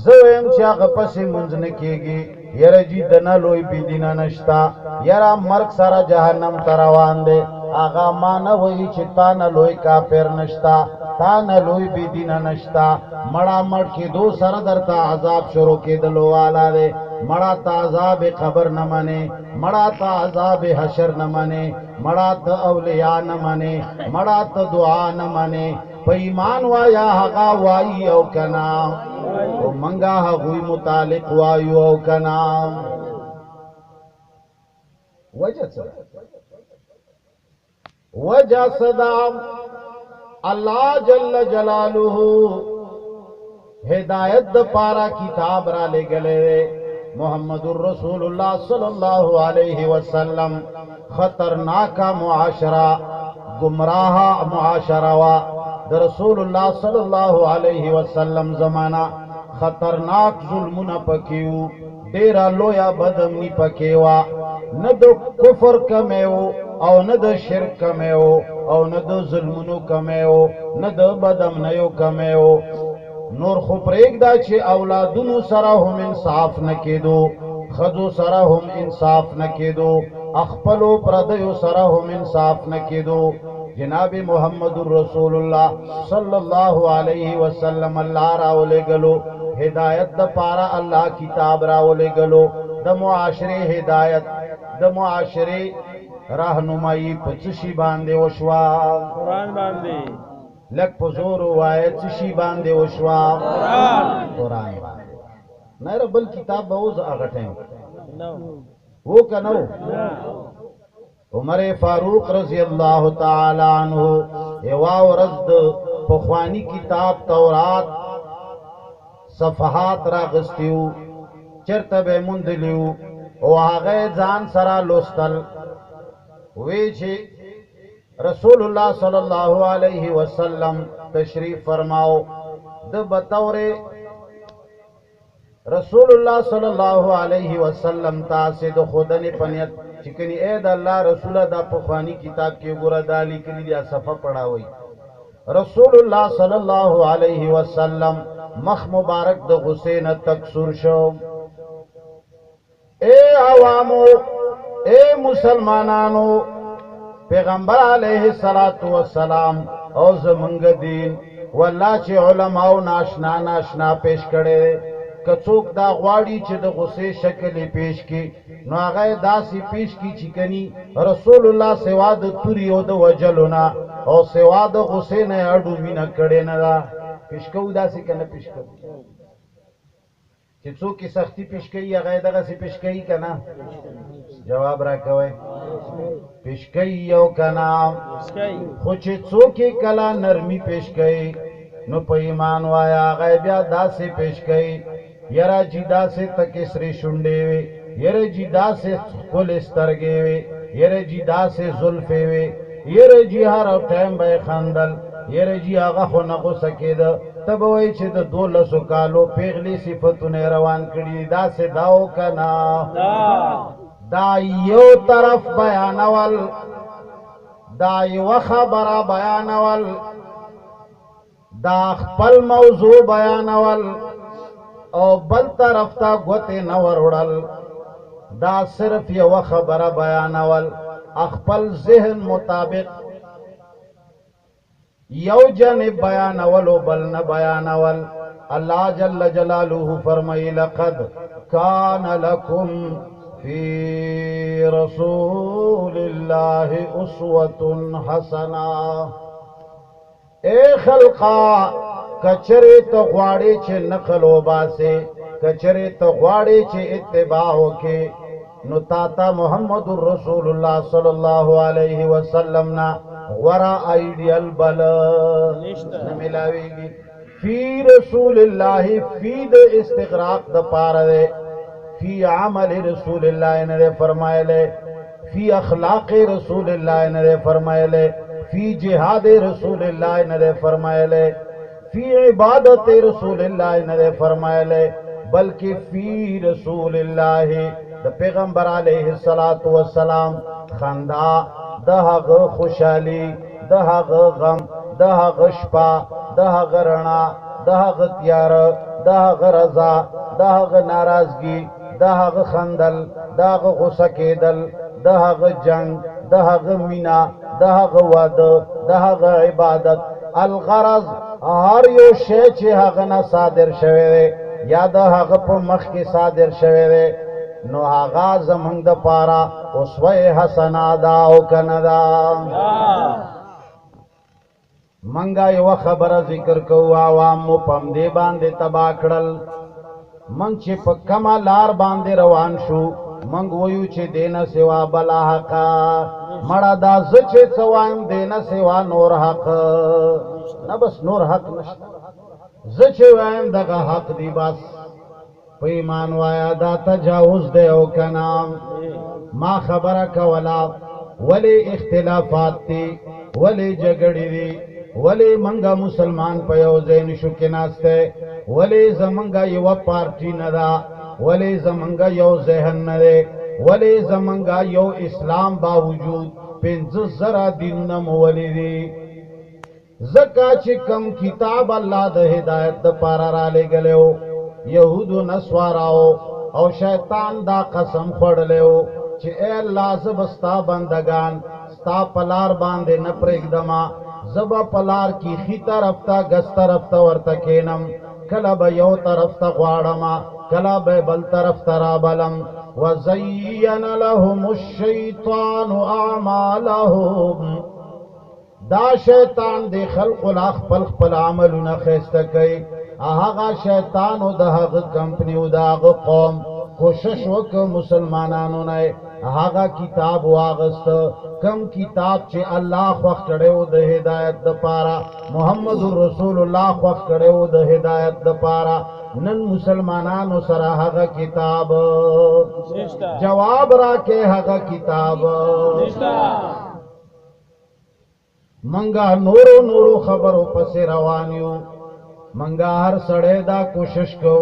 زویم چې هغه پسې منځ نه کېږي یره جی دنه لوی بېدینه نشته یره مرګ سره جهنم ته روان دی هغه ما نه وایي چې تا نه لوی کافر نشته تا نه لوی بېدینه نشته مړه مړ کېدو سره درته عذاب شروع کېدلو والا دی مړه ته عذاب قبر نه منې مړه ته عذاب حشر نه منې مړه ته اولیاء نه منې مړه ته دعا نه منې په ایمان وایا هغه وایي او کنا او منګه هغوی متعلق وایو او کنا وجہ صدا اللہ جل جلالہ ہدایت د پارا کتاب را لے گلے محمد الرسول اللہ صلی اللہ علیہ وسلم خطرناک معاشرہ گمراہ معاشرہ وا رسول اللہ صلی اللہ علیہ وسلم زمانہ خطرناک ظلمنا پکیو دیرا لویا بدمنی پکیوا نہ دو کفر کمیو او نه د شرک کمیو او نه د ظلمونو کمیو نه د بدامنیو کمیو نور خو پرېږده چې اولادونو سره هم انصاف نه کېدو خځو سره هم انصاف نه کېدو خپلو پردیو سره هم انصاف نه کېدو جناب محمد رسول الله صلی الله علیه وسلم الله راولېږلو هدایت د پاره الله کتاب راولېږلو د معاشرې هدایت د معاشرې راهنمایي په څه شي باندې وشوه قرآن باندې لک په زور ووایه څه شي باندې وشوه قرآن باندې نه ره بل کتاب به اوس هغه ټایم و که نه عمر فاروق رضی الله تعالی عنہ یوه ورځ د پخواني کتاب تورات صفحات راغستیو چرته به موندلیو او هغه ځان سره لوستل وی چې رسول الله صلی الله علیه وسلم تشریف فرماو د بطور رسول الله صلی الله علیه وسلم تاسو د خودنی پنیت چکنی اے د الله رسول دا پخوانی کتاب کې ګوره دالی کلی دی صفه پڑھاوي رسول الله صلی الله علیه وسلم مخ مبارک د غسین تکسور شو اے عوامو اے مسلمانانو پیغمبر علیہ الصلوۃ والسلام او زمنګ دین والله چې علماء ناشنا ناشنا پیش کړي کڅوک دا غواړي چې د غصې شکل پیش کی نو هغه داسې پیش کی چې کني رسول الله سوا د توري او د وجلونا او سوا د غصې نه اډو مینا کړي نه دا پیش کو داسې کنه پیش کو چې څوک سختی پیش کوي هغه دغه سي پیش کوي کنه جواب را کوي پیش کوي یو کنه خو چې څوک کلا نرمي پیش کوي نو په ایمان وایا هغه بیا داسې پیش کوي یرا جدا سے تکسری شونډې وي یره جدا سے خپل سترګې وي یره جدا سے زلفې وي یره جی هر ټایم به خندل یره جی هغه خو نه غوسه کېده ته به وایي چې د 12 کالو پیغلي صفتونه روان کړي داسې داو کنه دا یو طرف بیانول دا یو خبره بیانول دا خپل موضوع بیانول او بل طرف تا گوتے نور وڑل دا صرف یو خبر بیانول اخپل ذہن مطابق یو جانب بیانول و بل نہ بیانول اللہ جل جلالہ فرمائی لقد کان لکم فی رسول اللہ اسوة حسنہ اے خلقا کچره ته غواړي چې نقل وباسه کچره ته غواړي چې اتباع وکي نو تا محمد رسول الله صلی الله علیه وسلم نا ورا ایډیل بل نه ملاويږي فی رسول الله فی د استغراق د پاره فی عمل رسول الله نے فرمایله فی اخلاق رسول الله نے فرمایله فی جهاد رسول الله نے فرمایله فی عبادت رسول اللہ نے فرمائے بلکہ فی رسول اللہ دا پیغمبر علیہ السلام خندا دہغ خوشحالی دہغ غم دہغ شپا دہغ رنا دہغ تیار دہغ رضا دہغ ناراضگی دہغ خندل دہغ غصہ کېدل دہغ جنگ دہغ مینا دہغ ود دہغ عبادت الغرض هر یو شی چې هغه نه صادر شوی دی یا د هغه په مخ کې صادر شوی دی نو هغه زمونږ د پاره اسوه حسنه ده او کنه ده منګه یو خبره ذکر کوو عوام مو پم دې باندې تبا کړل من چې په کما لار باندې روان شو منګ ویو چې دینه سوا بلا حق مړه دا ز چې څوان دینه سوا نور حق نه بس نور حق نشته زه چې وایم دغه حق دی بس په ایمان وایا دا تجاوز دی او کنه ما خبره کولا ولی اختلافات دی ولی جګړې دی ولی منګه مسلمان په یو ځای نشو کې ناسته ولی زمنګه یو پارټي نه دا ولی زمنګه یو ذهن نه دی ولی زمنګه یو اسلام باوجود 15,000 دینونه مولي دي زکا چې کم کتاب الله د هدایت د پاره را لګلو يهودو نسواراو او شیطان دا قسم خورلو چې اے الله زبستا بندگان ستا پلار باندې نه پرېږدما زبا پلار کی خی طرف تا گس طرف تا ورته کینم کله به یو طرف ته غواړم کله به بل طرف ته رابلم وزین لهم الشیطان اعمالهم دا شیطان دی خلق لا خپل عملونه خسته کوي هغه شیطان او د هغه کمپنی او د هغه قوم کوشش وک مسلمانانو نه هغه کتاب واغست کم کتاب چې الله خوښ کړو د هدایت د پاره محمد رسول الله خوښ کړو د هدایت د پاره نن مسلمانانو سره هغه کتاب جواب راکې هغه کتاب منګه نورو خبرو پس روانیو منګه هر سړی دا کوشش کو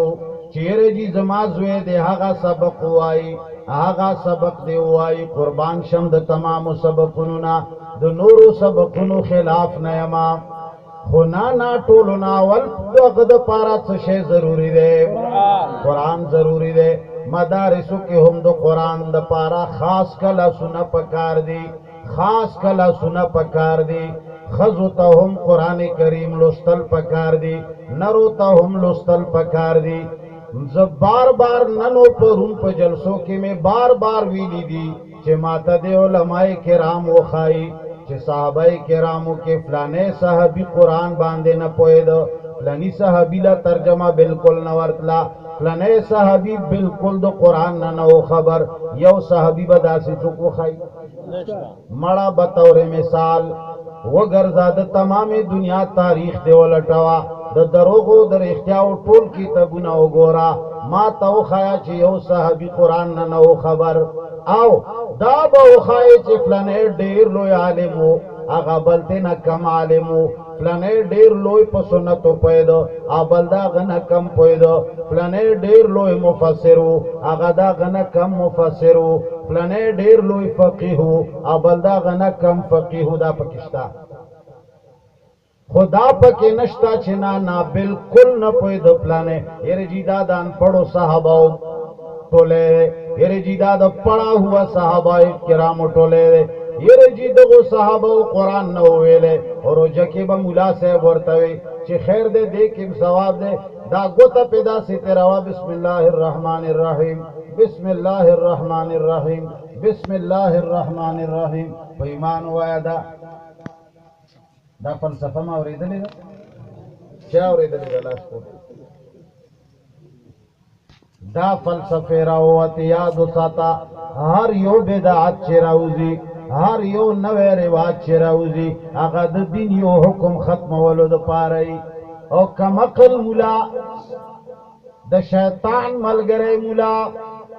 چیرې جی زما زوی دی هغه سبق وای هغه سبق دی وای قربان شم د تمام سبقونو نه د نورو سبقونو خلاف نه یما خو نه ټولو ناول دغه د پاره څه شی ضروری دی قرآن ضروری دی مدارسو کې هم د قرآن د پاره خاص کله سونه پکار دی خاص کلا سنا پکار دی خزو تا هم قرآن کریم لستل پکار دی نرو تا هم لستل پکار دی بار بار ننو پرون پا جلسوں کی میں بار ویلی دی چه ماتا دے علماء کرام و خائی چه صحابہ کرامو کے فلانے صحابی قرآن باندے نہ پوئے دو فلانی صحابی لا ترجمہ بالکل نورتلا فلانے صحابی بالکل دو قرآن نو خبر یو صحابی بدا سے چکو خائی مڑا بطور مثال وگرزاد تمام دنیا تاریخ دے ولٹوا د دروغو در اختیاو ټول کتابونه وګورا ما تو خیا چې یو صحابي قران نه نو خبر او دا به خای چې فلانه ډیر لوی عالم وو هغه بلته نه کم عالم وو فلانه ډیر لوی په سنتو پیدا او بل دا غنه کم پیدا فلانه ډیر لوی مفسر وو هغه دا غنه کم مفسر وو فلانه ډیر لوی فقيه وو او بل دا غنه کم فقيه دا پکشتا خدا پکې نشتا چې نه بالکل نه پوي د پلانې یره جیدا دان پړو صحابه ټوله یره جیدا د پړا ہوا صحابه کرام ټوله یره جیدغه صحابه قرآن نو ویلې اور جکه به مولا صاحب ورته چې خیر دې دې کې ثواب دې دا ګوته پیدا سي تیروا بسم الله الرحمن الرحیم بسم الله الرحمن الرحیم بسم الله الرحمن الرحیم په ایمان وایا دا فلسفه ما اوریدلې ده چا اوریدلې ده لاس کو دا فلسفه راوت یاد ساته هر یو بدعت چې راوځي هر یو نوې رواج چې راوځي هغه د دین یو حکم ختمولو د پاره او کمقل مولا د شیطان ملګری مولا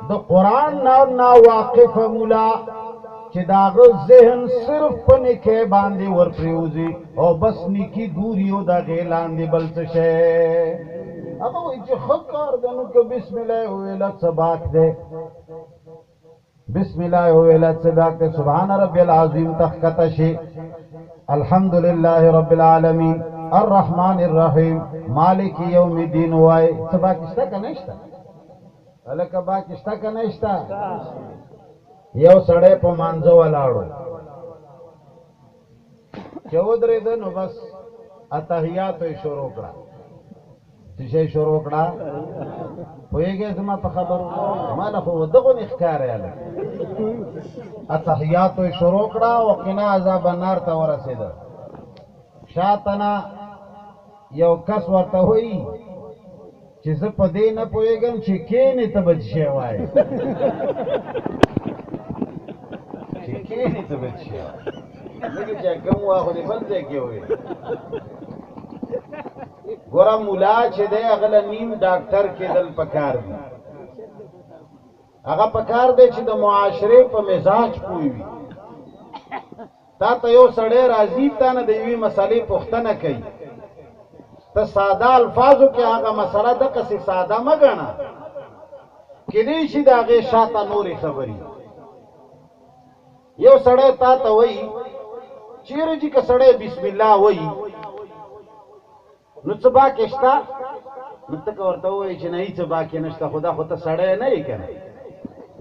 د قران نه واقف مولا چې داغه ذهن صرف په نکه باندې ورپریوزي او بس نکی ګوري او دا غیلان دی بل څه شي هغه وایي چې خکار دنو کې بسم الله ویلا سباق ده بسم الله ویلا سباق ده سبحان ربی العظیم تخکت شي الحمدلله رب العالمین الرحمن الرحیم مالک یوم الدین وای سباق شته کنه شته الکه باق شته کنه شته یو سړی په مانځه ولاړو چې ودرېده نو بس اتحیات یې شروع کړه څه شروع کړه پوهېږې زما په خبرو ما له خو دغه نه ښکارېاله اتحیات یې شروع کړه او قنا عذاب النار ته ورسېده شاته نه یو کس ورته وایي چې زه په دې نه پوهېږم چې کینې ته به څه وایې کینی تو بچی لیکن چاہ کم ہوا خودی بل دے کے ہوئے گورا مولا چھ دے اغلا نیم ڈاکٹر کے دل پکار دی اغا پکار دے چھ دا معاشرے پا مزاج پوئی وی تا تا یو سڑے راضی تا نا دیوی مسئلے پختہ نہ کئی تا سادہ الفاظو کے آغا مسئلہ دا کسی سادہ مگانا کدیشی دا غی شاتا نوری خبری यो सड़े ता तो वही चीर जी का सड़े बिस्मिल्लाह वही नुचबा केस्ता नुतक वर्ता वही च नहीं चबा के नष्टा खुदा खुदा सड़े नहीं क्या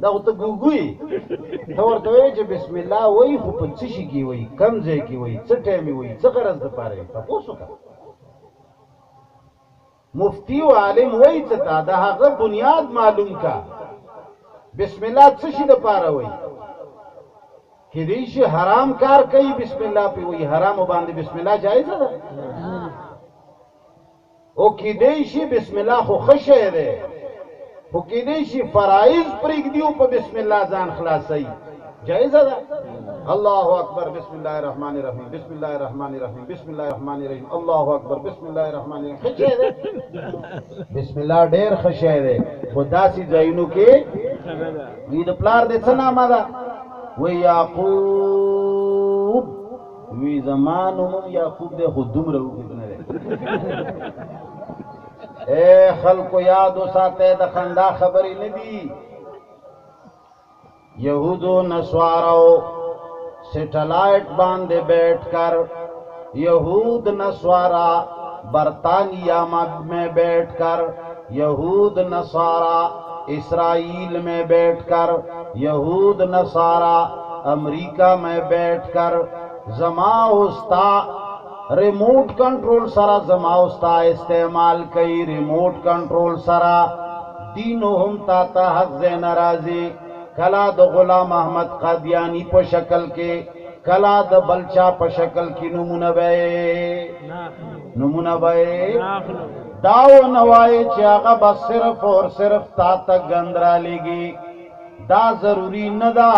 दा उत गुगुई तो वर्ता वही च बिस्मिल्लाह वही खुपचिशी की वही कमजे की वही चटे में वही चकरस द पारे तपोसु का मुफ्ती व आलिम वही चता दा हक बुनियाद मालूम का बिस्मिल्लाह चशी द पारा वही किदेश हराम कार कई बिस्मिल्लाह पे वही हराम बांधे बिस्मिल्लाह जायज है ओ किदेशी बिस्मिल्लाह खो खशे दे ओ किदेशी फराइज प्रिगदियो पे बिस्मिल्लाह जान खलासई जायज है अल्लाहु अकबर बिस्मिल्लाहिर रहमानिर रहीम बिस्मिल्लाहिर रहमानिर रहीम बिस्मिल्लाहिर रहमानिर रहीम अल्लाहु अकबर बिस्मिल्लाहिर रहमानिर रहीम खशे दे बिस्मिल्लाह ढेर खशे दे खुदा सी जइनु के ईद प्लार दे सना मादा वे याकूब वी जमान याकूब दे खुदुम रहू कितने ए खल्क याद साते द खंदा खबरी नदी यहूदो नस्वारो सैटेलाइट बांधे बैठकर यहूद नस्वारा बरतानिया में बैठकर यहूद नस्वारा इसराइल में बैठकर यहूद नसारा अमेरिका में बैठकर जमाउस्ता रिमोट कंट्रोल सरा जमाउस्ता इस्तेमाल कई रिमोट कंट्रोल सरा दीनो हम ताता हक जे नाराजी कला द गुलाम अहमद कादियानी पर शक्ल के कला द बलचा पर शक्ल की नमूना बे दाव नवाए चागा बस सिर्फ और सिर्फ ता तक गंदरा लेगी दा जरूरी न दा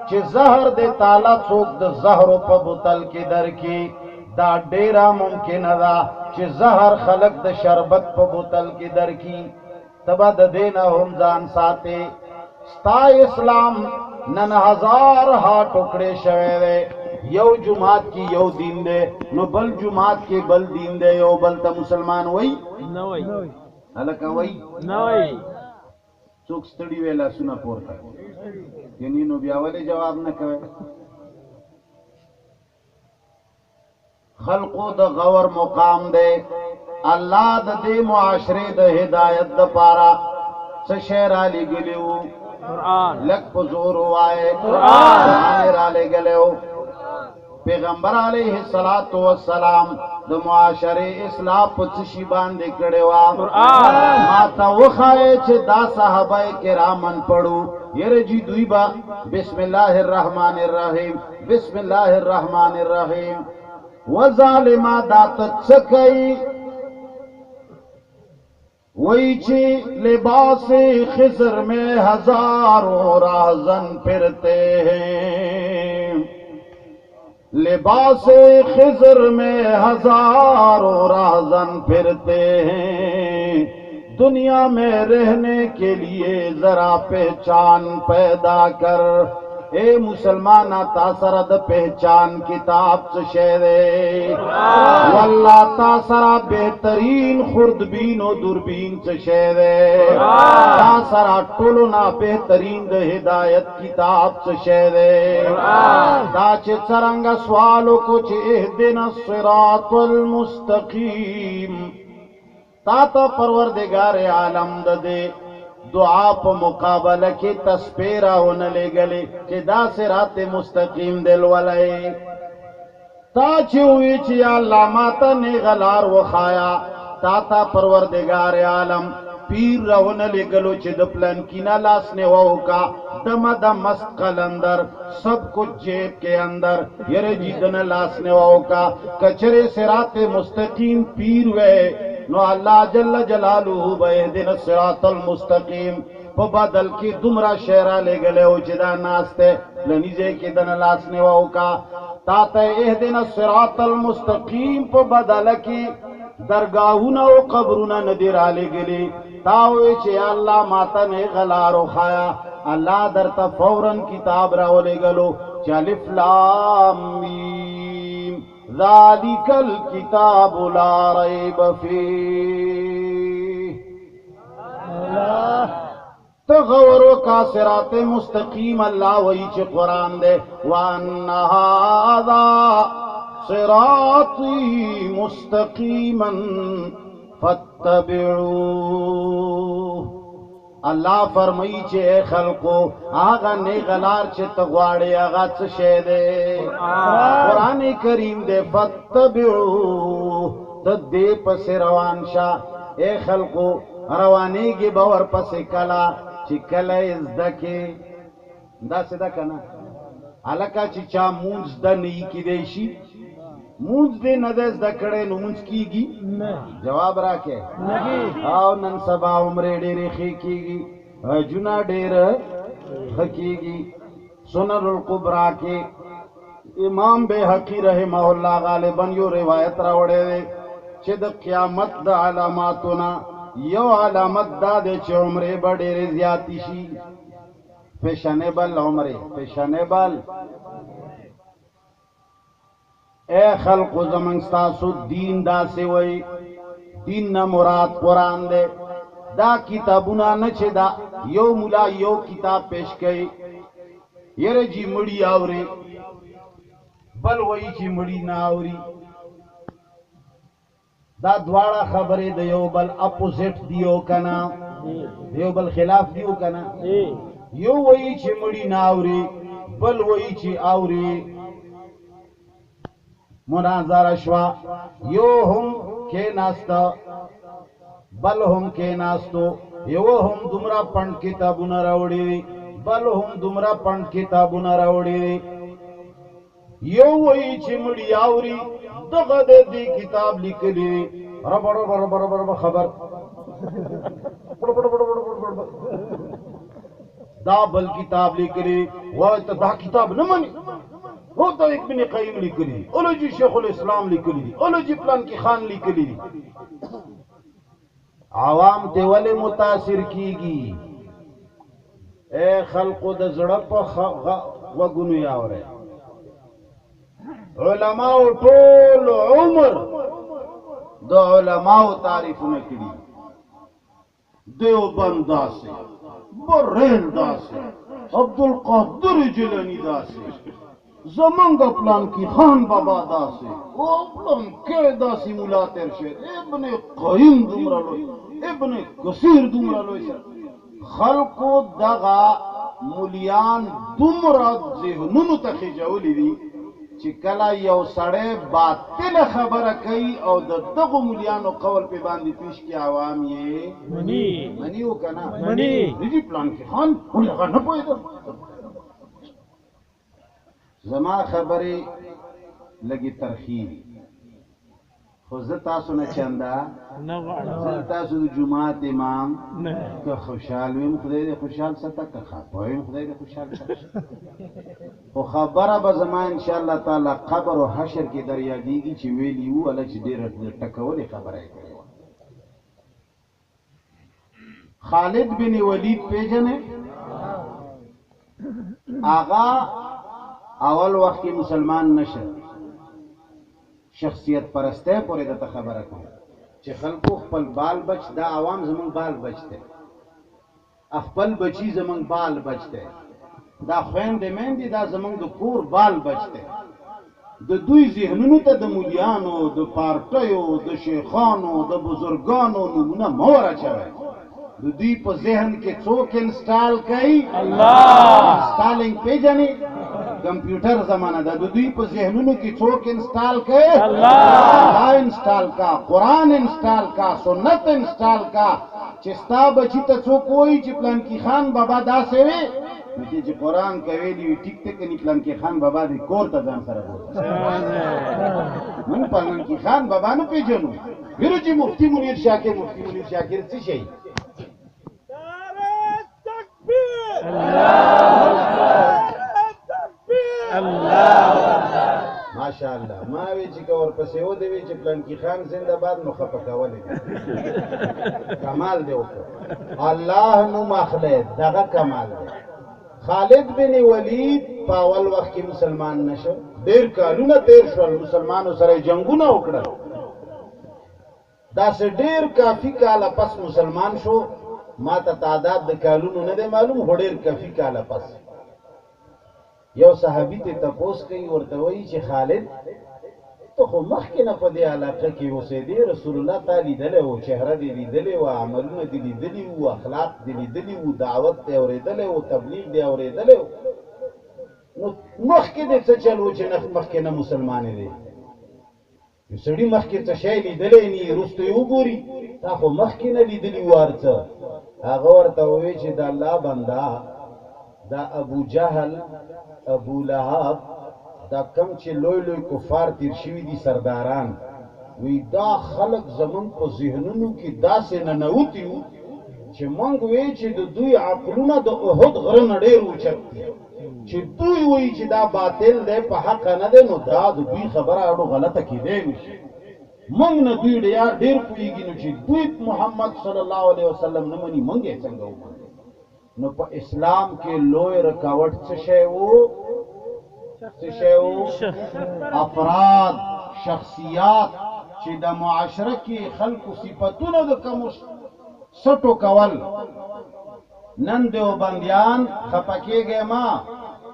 चे जहर दे ताला चोक द जहरों पर बोतल के दर की दा डेरा मुमकिन दा चे जहर खलक द शरबत पर बोतल के दर की तबा द देना हम जान साते स्ता इस्लाम नन हजार हा टुकड़े शवेरे यौ जुमात की यौ दीन दे नो बल जुमात के बल दीन दे यो बल त मुसलमान वही न वही अलका वही न वही चोक स्टडी वेला सुना पोरता यानी नो ब्यावले जवाब न कवे खल्को द गवर मुकाम दे अल्लाह द दे मुआशरे द हिदायत द पारा शहर आली गलियो कुरान लक पजोर वाए कुरान आले गलियो पैगंबर अलैहि सलातो वस्सलाम द मुआशरे इस्लाह पचशी बांधे कड़ेवा कुरान माता वो खाए छ दा साहबाए किरामन पढ़ो ये जी दुईबा बिस्मिल्लाहिर रहमानिर रहीम बिस्मिल्लाहिर रहमानिर रहीम व जालिमा दात चकई वही ची लिबास खिजर में हजारों राहजन फिरते हैं लिबास खिजर में हजारों राहजन फिरते हैं दुनिया में रहने के लिए जरा पहचान पैदा कर ए मुसलमान तासरद पहचान किताब से शेरे वल्ला तासरा बेहतरीन खुर्दबीन और दूरबीन से शेरे तासरा टोलना बेहतरीन हिदायत किताब से शेरे ताचे चरंगा सवालों को इहदिना सिरातुल मुस्तकीम ताता परवरदिगार आलम दे दुआ प मुकाबला के तस्पेरा होन ले गले के दा से रात मुस्तकीम दिल वाले ताची हुई ची अल्लाह माता ने गलार वो खाया ताता परवरदिगार आलम पीर रवन ले गलो चिद प्लन की ना लासने वो का दम दम मस्त कलंदर सब कुछ जेब के अंदर यरे जीदन लासने वो का कचरे से रात मुस्तकीम पीर वे नो अल्लाह जल्ल जलालुहु बहदिन सिरातल मुस्तकीम प बदल की दुमरा शेरा ले गले उचिदा नास्ते लनीजे की दन लासने वाओ का ताते एहदिन सिरातल मुस्तकीम प बदल की दरगाहुना व कब्रुना नदीर आले गली तावे चे अल्लाह माता ने गलारो खाया अल्लाह दरता फौरन किताब रावले गलो अलिफ लाम मीम ज़ालिकल किताबु ला रैब फीह तो غور کا صراط مستقیم اللہ وہی چھ قرآن دے وَأَنَّ هَذَا صِرَاطِي مُسْتَقِيمًا فَاتَّبِعُوهُ اللہ فرمائی چھے اے خلقو آغا نیغلار چھے تغواڑی آغا چشے دے قرآن کریم دے فَاتَّبِعُوهُ تدے پس روان شاہ اے خلقو روانی گی باور پس کلا چی کلا ازدکی دا سدا کنا علکا چی چا مونز دا نئی کی دیشی مونز دے ندیز دا کڑے نو مونز کی گی جواب را کے آو نن سبا عمرے ڈیرے خی کی گی جنا ڈیر خکی گی سنن القبرا کے امام بے حقی رحمہ اللہ غالباً یو روایت راوڑے دے چھ دا قیامت دا علاماتنا یو علامت دا دے چھ عمرے بڑے زیادی شی پیشانے بل عمرے پیشانے بل اے خلق زمان ستاسو دین دا سے وئی دین نا مراد قرآن دے دا کتابونا نچے دا یو ملا یو کتاب پیش کئی یر جی مڑی آوری بل وئی چی مڑی نا آوری دا دوارا خبری دا یو بل اپوزیٹ دیو کنا یو بل خلاف دیو کنا یو وئی چی مڑی نا آوری بل وئی چی آوری مناظر شوا یو ہم کے ناستا بل ہم کے ناستو یو ہم دمرا پنڈ کتابونا راوڑی بل ہم دمرا پنڈ کتابونا راوڑی یو وئی چمڑی آوری دغد دی کتاب لکلی ربا ربا ربا ربا ربا خبر دا بل کتاب لکلی وائتا دا کتاب نمانی وہ تو ایک ابن قیم لکلی اولو جی شیخ الاسلام لکلی اولو جی پلان کی خان لکلی عوام تے والے متاثر کی گی اے خلق دا زڑپ وگنو یاورے علماء طول عمر دا علماء تعریف نکلی دیوبند دا سے بریل دا سے عبدالقادر جیلانی دا سے زمانگا پلان کی خان بابا دا سے او پلان کے دا سی مولا ترشید ابن قیم دمرا لوئی ابن کثیر دمرا لوئی خلقو دغا مولیان دمرا ذہنونو تخی جولی دی چی کلا یو سڑے باطل خبر کئی او دغو مولیانو قول پہ باندی پیش کی عوام یہ منی ہو کنا منی پلان کی خان ہوئی اگر نہ پوئی دا زما خبری لگی ترخیل خوزت تاسو نه چندا زل تاسو دو جماعت امام که خوشحال ویم خدای دی خوشحال ستا که خفاویم خدای دی خوشحال ستا خو خبره با زما انشاءاللہ تعالی قبر و حشر کی دریا دیگی چی ویلی او علا چی دیر ٹکولی خبره کرے خالد بن ولید پیجنے آغا اول وقت کی مسلمان نشد شخصیت پرستے پوری دا خبر کن چی خلقو خپل بال بچ دا عوام زمان بال بچتے اخپل بچی زمان بال بچتے دا خوین دے مین دا زمان دا کور بال بچتے دا دوی ذہنونو تا دا مولیانو دا پارٹیو دا شیخانو دا بزرگانو نمونا مورا چوئے دا دوی پا ذہن کے چوک انسٹال کئی انسٹالنگ پی جانی کمپیوٹر زمانہ دا دوی پا ذہنونو کی چوک انسٹال کئی اللہ انسٹال کا قرآن انسٹال کا سنت انسٹال کا چستا بچی تا چوک ہوئی چی پلان کی خان بابا دا سے وے مجھے چی قرآن کویلی وی ٹک تک کنی پلان کی خان بابا دی کور تا جان سر بولتا من پلان کی خان بابا نو پی جنو پھرو چی مفتی منیر شاکر چی شئی ماشاءاللہ ماوی چی کور پسیو دیوی چی پلان کی خان زندہ باد مخفقہ ولی کمال دے اوکر اللہ نو مخلید دغا کمال دے خالد بن ولید پاول وقت کی مسلمان نشو دیر کالونا تیر شوال مسلمانو سر جنگونا اکڑا دا سے دیر کافی کالا پس مسلمان شو ما ته تعداد د کالونو نه دی معلوم، خو ډېر کفي کاله پس یو صحابي ته تپوس کوي، ورته وایي چې خالد ته خو مخکې نه په دې علاقه کې اوسېدې، رسول الله تا لیدلی و، چهره دې لیدلې وه، عملونه دې لیدلي وو، اخلاق دې لیدلي وو، دعوت دې اورېدلی وو، تبلیغ دې اورېدلی وو، نو مخکې دې څه چل و چې مخکې نه مسلمانې دی؟ یو سړي مخکې څه شی لیدلی نه وي، وروسته یې وګوري، تا خو مخکې نه لیدلي وو هر څه. هغه ورته ووایي چې د الله بنده، دا ابو جهل، ابو لهب، دا کم چې لوی لوی کفار تیر شوي دي سرداران، وی دا خلق زمون په ذهنونو کې داسې ننوتي وو چې موږ وی چې د دوی عقلونه د احد غره نه ډېر اوچت دي، چې دوی وایي چې دا باطل دی په حق نه دی، نو دا د دوی خبره اړو غلطه کېدی نشي. موږ نه دوی ډېر پوهېږي، نو چې دوی محمد صلی الله علیه وسلم نه مني، موږ یې څنګه ومنو؟ نو په اسلام کې لوی رکاوټ څه شی وو؟ څه شی وو؟ افراد، شخصیات چې د معاشره کې خلکو صفتونه د کمو سټو کول. نن دیوبندیان خفه کېږئ،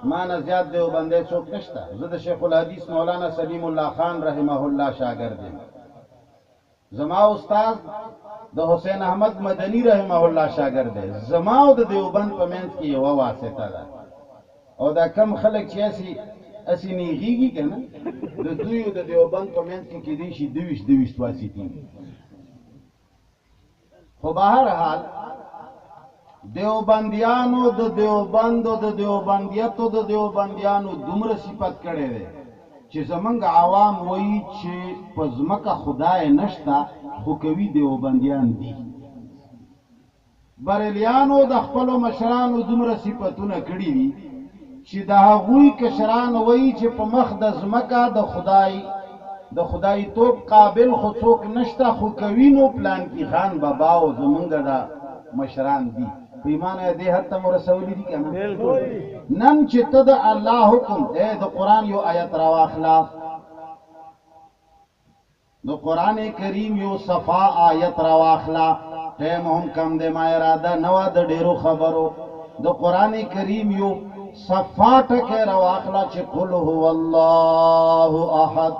ما نه زیات دیوبندی څوک نشته. زه د شیخ الحدیث مولانا سلیم الله خان رحمه الله شاګرد یم. زما استاد د حسین احمد مدنی رحمه الله شاګرد دی. زما او د دیوبند په منځ کې یوه واسطه ده، او دا کم خلک چې اسې نیغېږي که نه، د دوی او د دیوبند په منځ کې کېدی شي 22 واسطې وي. خو بهرحال دیوبندیانو د دیوبند او د دیوبندیت او د دیوبندیانو دومره صفت کړی دی چې زمونږ عوام وایي چې په ځمکه خدای نشته، خو کوي دیوبندیان دي. بریلیانو د خپلو مشرانو دومره صفتونه کړي دي چې د هغوی کشران وایي چې په مخ د ځمکه د خدای توب قابل خو څوک نشته، خو کوي نو پلان کې خان بابا او زمونږ د مشران دي. په ایمان دې حد ته مو رسولي دي که نه؟ نن چې ته د الله حکم، د قرآن یو آیت راواخله، د قرآن کریم یو صفا آیت راواخله. ټیم هم کم دی، ما اراده نه وه د ډېرو خبرو. د قرآن کریم یو صفا ټکی راواخله چې قل هو الله احد.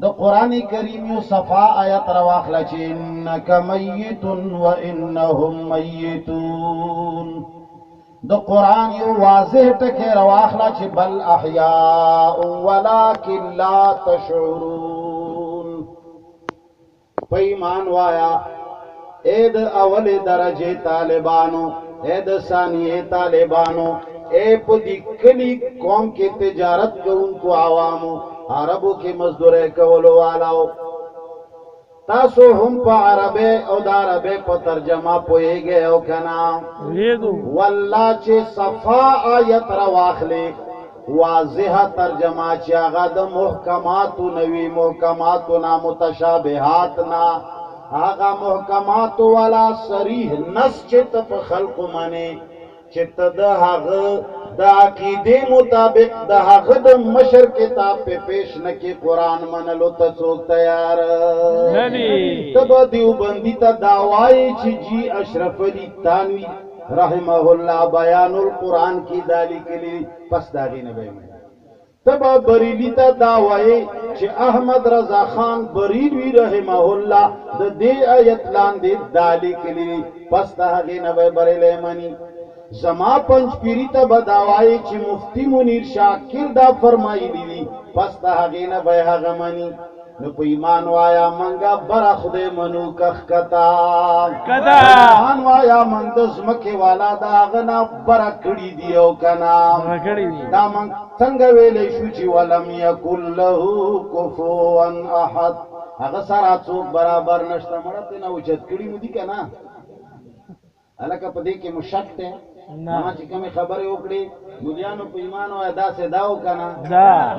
د قرآن کریم یو صفا آیت راواخله چې انک میت و انهم میتون. د قرآن یو واضح ټکی راواخله چې بل احیاء ولکن لا تشعرون. په ایمان وایا اے د اول درجه طالبانو، اے د ثانیه طالبانو، اے په دې کلی قوم کې تجارت کوونکو عوامو، عربو کې مزدورۍ کولو والاو، تاسو هم په عربی او د عربی په ترجمه پوهیږئ او که نه؟ والله چې صفا آیت راواخلې، واضحه ترجمه چې هغه د محکماتو نه وي، محکماتو نه، متشابهات نه، هغه محکماتو والا صریح نص چې ته په خلقو منې، چې ته د هغه د عقیدې مطابق د هغه د مشر کتاب په پیش نه کې قرآن منلو ته څوک تیار نه دي؟ ته به دیوبندي ته دا وایې چې جی اشرف علي تانوي رحمه الله بیان القرآن کې دا لیکلي، پس د هغې نه به یې منې. ته به بریلي ته دا وایې چې احمد رضا خان بریلوي رحمه الله د دې آیت لاندې دا لیکلي، پس د هغې نه به بریلی مني. زما پنجپیری ته به دا وایي چې مفتی منیر شاکر دا فرمایلی دي، پس د هغې نه به هغه مني. نو په ایمان وایا منګه بره خدای منو که ښکته، ایمان وایا منګ د ځمکې والا د هغه نه بره کړي دي او که نه؟ دا منګ څنګه ویلی شو چې ولم یکن له کفوا احد، هغه سره څوک برابر نشته. مړه ترې نه اوچت کړي مو دي که نه؟ هلکه په دې کې مو شک دی؟ ما چې کومې خبرې وکړې مولیانو په ایمان وایه داسې دا و که نه؟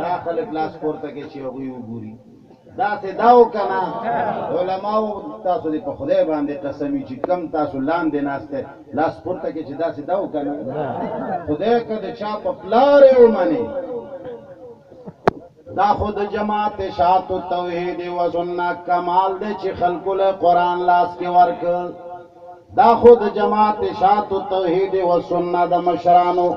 دا خلک لاس پورته کوي چې هغوی وګوري، داسې دا و که نه؟ علماو تاسو دې په خدای باندې قسم وي چې کم تاسو لاندې ناست دی لاس پورته کوي چې داسې دا و که نه؟ خدای که د چا په پلار یې ومنې، دا خود جماعت شاعت توحید و سنت کمال دی چې خلکو له قرآن لاس کې ورکړ. دا خود جماعت شاعت توحید و سنت د مشرانو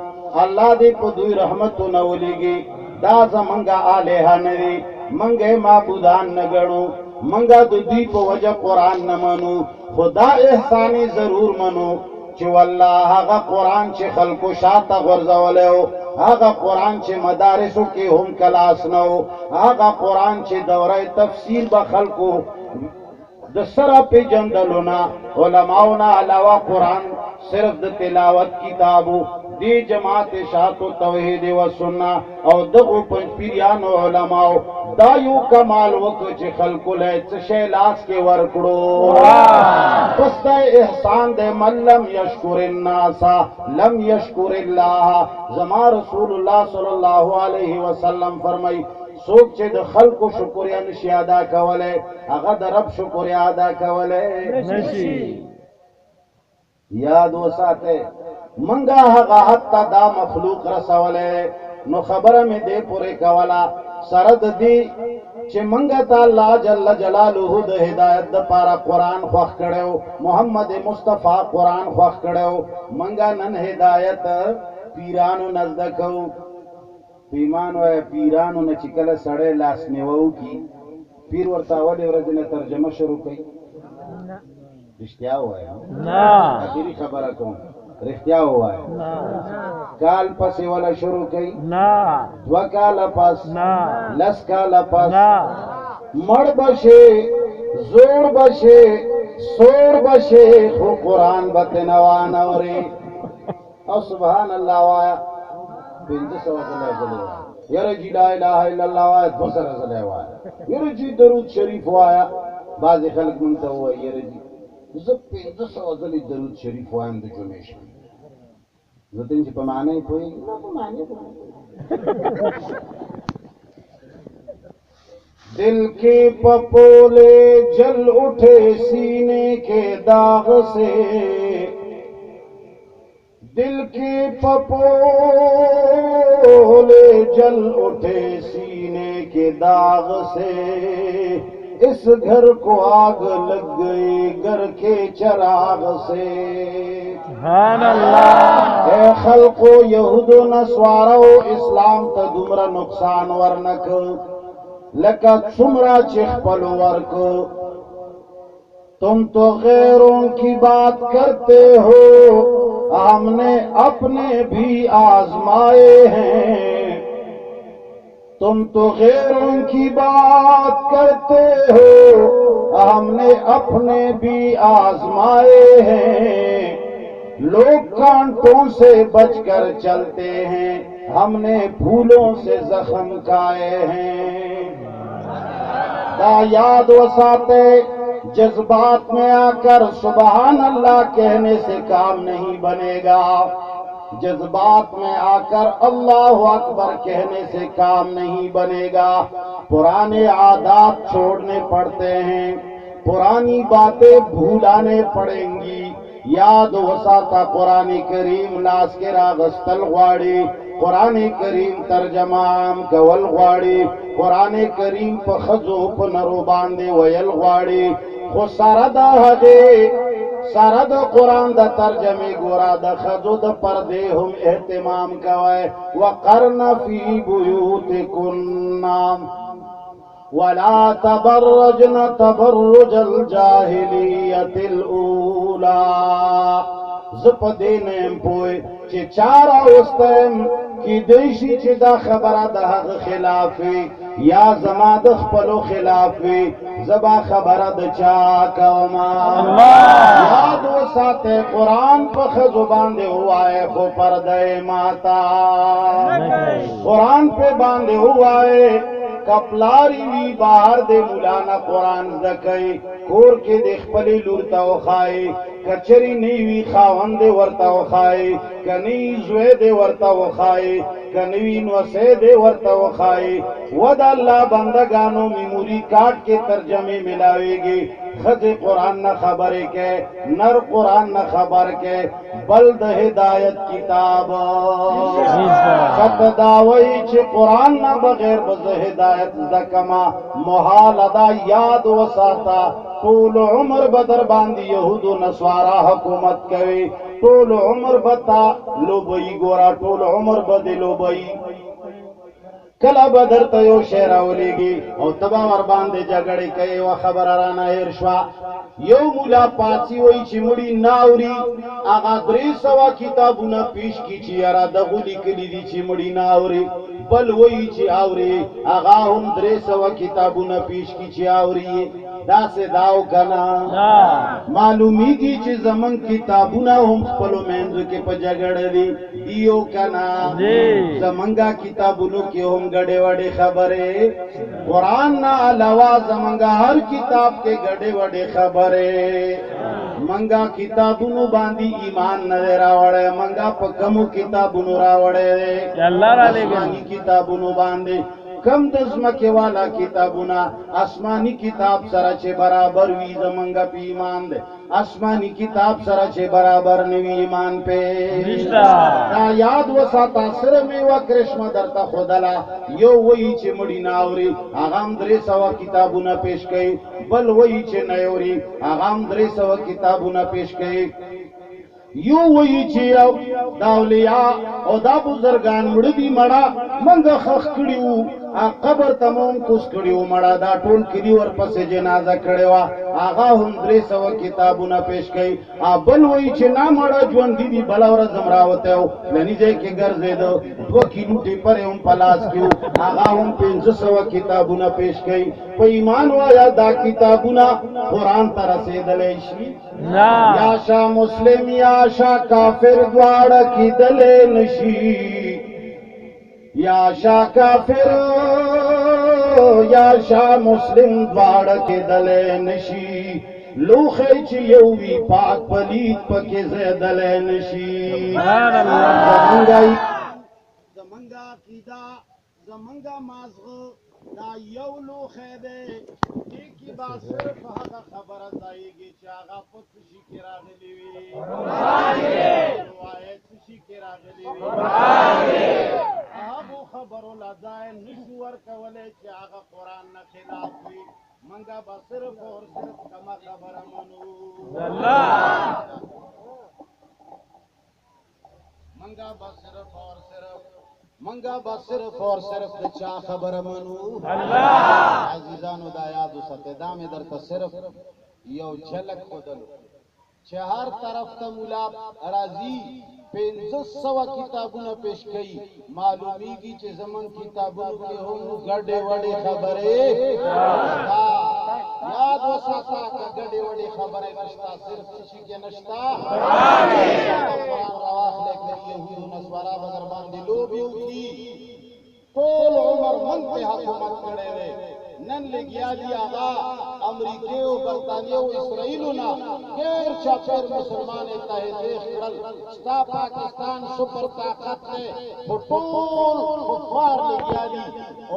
الله دې په دوی رحمتونه ولیږي دا زمونږه الها نه دي منګه معبودان نه ګڼو منګه د دوی په وجه قرآن نه منو خدا احسانی ضرور منو چې والله هغه قرآن چې خلکو شاته غورځولی و هغه قرآن چې مدارسو کې هم کلاس نه و هغه قرآن چې دوره تفسیر به خلکو د سره پیژندلونه علماؤنا علاوه قرآن صرف د تلاوت کتابو دی جماعت شاعت و توحید و سنت او دغو پنج پیریانو علماء دا یو کمال وکړ چې خلکو له څه شی لاس کې ورکړو پس دا احسان دې من لم یشکر الناس لم یشکر الله زما رسول الله صلی الله علیه وسلم فرمای څوک چې د خلکو شکریا نشي ادا کولای هغه د رب شکریا ادا کولای نشي یاد وساته منګه هغه حتی دا مخلوق رسوله نو خبره مې دې پوره کولا سره د دې چې منګه تعالی جل جلاله د هدایت د پاره قران خوښ کړو محمد مصطفی قران خوښ کړو منګه نن هدایت پیرانو نزدکو پیمانو پیرانو نه چې کله سړی لاس نیوو کی پیر ورته اولې ورځې نه ترجمه شروع کړي رښتیا وایي نه اخیری خبره کوم رښتیا وایي کال پسې ولا شروع کړي نه دو کال پس نه لس کال پس مړ بشه زوړ بشه سور بشه خو قرآن به تنوان اوري او سبحان الله وایا 500 ځله یره جی لا اله الا الله وایا 200 ځله وایا یره جی درود شریف وایا بعض خلک مونږ ته وایي یره جی زه 500 ځله درود شریف وایم د جمعې شپه زه ته چې په معنی پوهېږم نه په معنی دل کے پپولے جل اٹھے سینے کے داغ سے دل کے پپولے جل اٹھے سینے کے داغ سے اس گھر کو آگ لگ گئی گھر کے چراغ سے سبحان اللہ اے خلق و یہود و نصارا و اسلام تا دمرا نقصان ورنک لکا څومره چې خپل ورکو تم تو غیروں کی بات کرتے ہو ہم نے اپنے بھی آزمائے ہیں تم تو غیروں کی بات کرتے ہو ہم نے اپنے بھی آزمائے ہیں لوگ کانٹوں سے بچ کر چلتے ہیں ہم نے پھولوں سے زخم کھائے ہیں دا یاد وساتے جذبات میں آ کر سبحان اللہ کہنے سے کام نہیں بنے گا جذبات میں آ کر اللہ اکبر کہنے سے کام نہیں بنے گا پرانے عادات چھوڑنے پڑتے ہیں پرانی باتیں بھولانے پڑیں گی یاد وساتا قرآن کریم لاس کے راغستل غواړي قرآن کریم ترجمان کول غواړي قرآن کریم په خزو په نرو باندې ویل غواړي خو سره د هغه سره د قرآن د ترجمه ګورا د خزو د پردې هم اهتمام کوي وقرن فی بیوتکن ولا تبرجن تبرج الجاهلیت الاولى زپ دینم پوی چې چارا اوستم کی دیشی چې دا خبره د هغه خلاف یا زما د خپلو خلاف زبا خبره د چا کوما یاد وساته قرآن په خزو باندې وای خو پردې ماتا قرآن په باندې وای کپلاری وی بہر دے مولانا قرآن زکای کور کے دے خپلی لورتا وخای کچری نیوی خاون دے ورتا وخای کنی زوے دے ورتا وخای کنی نوسے دے ورتا وخای ود اللہ بندگانو میموری کارڈ کے ترجمے ملاوے گی خد قرآن نہ خبر کے نر قرآن نہ خبر کے بلد ہدایت کتاب خط داوی چھ قرآن نہ بغیر بز ہدایت زکما محال ادا یاد وساتا طول عمر بدر باندې يهود او نصارا حکومت کوي طول عمر بتا لوبي ګورا طول عمر بد لوبي کله بدر ته یو شعر اولیږي او تبا ور باندې جګړې کوي او خبر را نه هیر شو یو مولا پاڅي وای چې مړی ناوري هغه 300 کتابونه پیش کی چې یاره دغه لیکلي دي چې مړی ناوري بل وای چې اوري هغه هم 300 کتابونه پیش کی چې اوري دا سه داو کنا معلومیږي چې زمون کتابونه هم خپل منځ کې په جګړه دي دیو کنا زمونږه کتابونو کې هم گڑے وڑے خبریں قرآن نہ علاوہ زمنگا ہر کتاب کے گڑے وڑے خبریں منگا کتابونو باندی ایمان نہ راوڑے منگا پکمو کتابونو راوڑے آسمانی کتابونو باندی کم دزمکے والا کتابونا آسمانی کتاب سره چه برابر وی زمنگا پی ایمان دے آسمانی کتاب سره چه برابر نوی ایمان پہ دا یاد وساتا سر میں و کرشم درتا خودلا یو وی چه مڑی ناوری آغام 300 کتابونا پیش کئی بل وی چه نیوری آغام 300 کتابونا پیش کئی یو وی چې دا اولیاء او دا بزرگان مړه دي مړه منګه خخ کړیو قبر تمام کوس کړیو مړه دا ټول کلی ورپسې جنازه کړیوا هغه هم 300 کتابونه پیش کړي بل وی چې نا مړه ژوند دي بل ور زمراوته لنی ځای کې ګرځیدو 2 کیلو ټیپر هم پلاس کیو هغه هم 500 کتابونه پیش کړي په ایمان وایا دا کتابونه قران ته رسیدلې شي یا شا مسلم یا شا کافر دواړه کیدلې نشي یا شا کافر یا شا مسلم دواړه کیدلې نشي لوخې چې یو وی پاک پلید پکې زیدلې نشي سبحان الله زمنګا عقیده زمنګا مازغه دا یو لوخې ده کی با صرف هغه خبره ځایږي چې هغه په څه کې راغلي وي روایت څه کې راغلي وي هغه خبرو لځای نشو ورکولای چې هغه قران نه خلاف وي منګه با صرف اور صرف کما خبره منو الله منګه با صرف اور صرف منگا با صرف اور صرف چا خبر منو اللہ عزیزانو دا یادو ستدا میں در تا صرف یو جھلک خودلو چه ہر طرف تا مولا راضی 500 کتابونه پیش کئی معلومیگی چه زمن کتابونو کے ہم گڑے وڑے خبرے یاد و ساتا کا گڑے وڑے خبرے نشتا صرف کسی کے نشتا قرآن رواح لے کر یہود و نصارا بگر باندی لوبیوں کی طول عمر من پہ حکومت کرے رہے نن لگیا دی آغا امریکی و برطانیہ و اسرائیلو نا غیر چاپر مسلمان اتحادیخ کرل ستا پاکستان سپر طاقت تے بطول کفار لگیا دی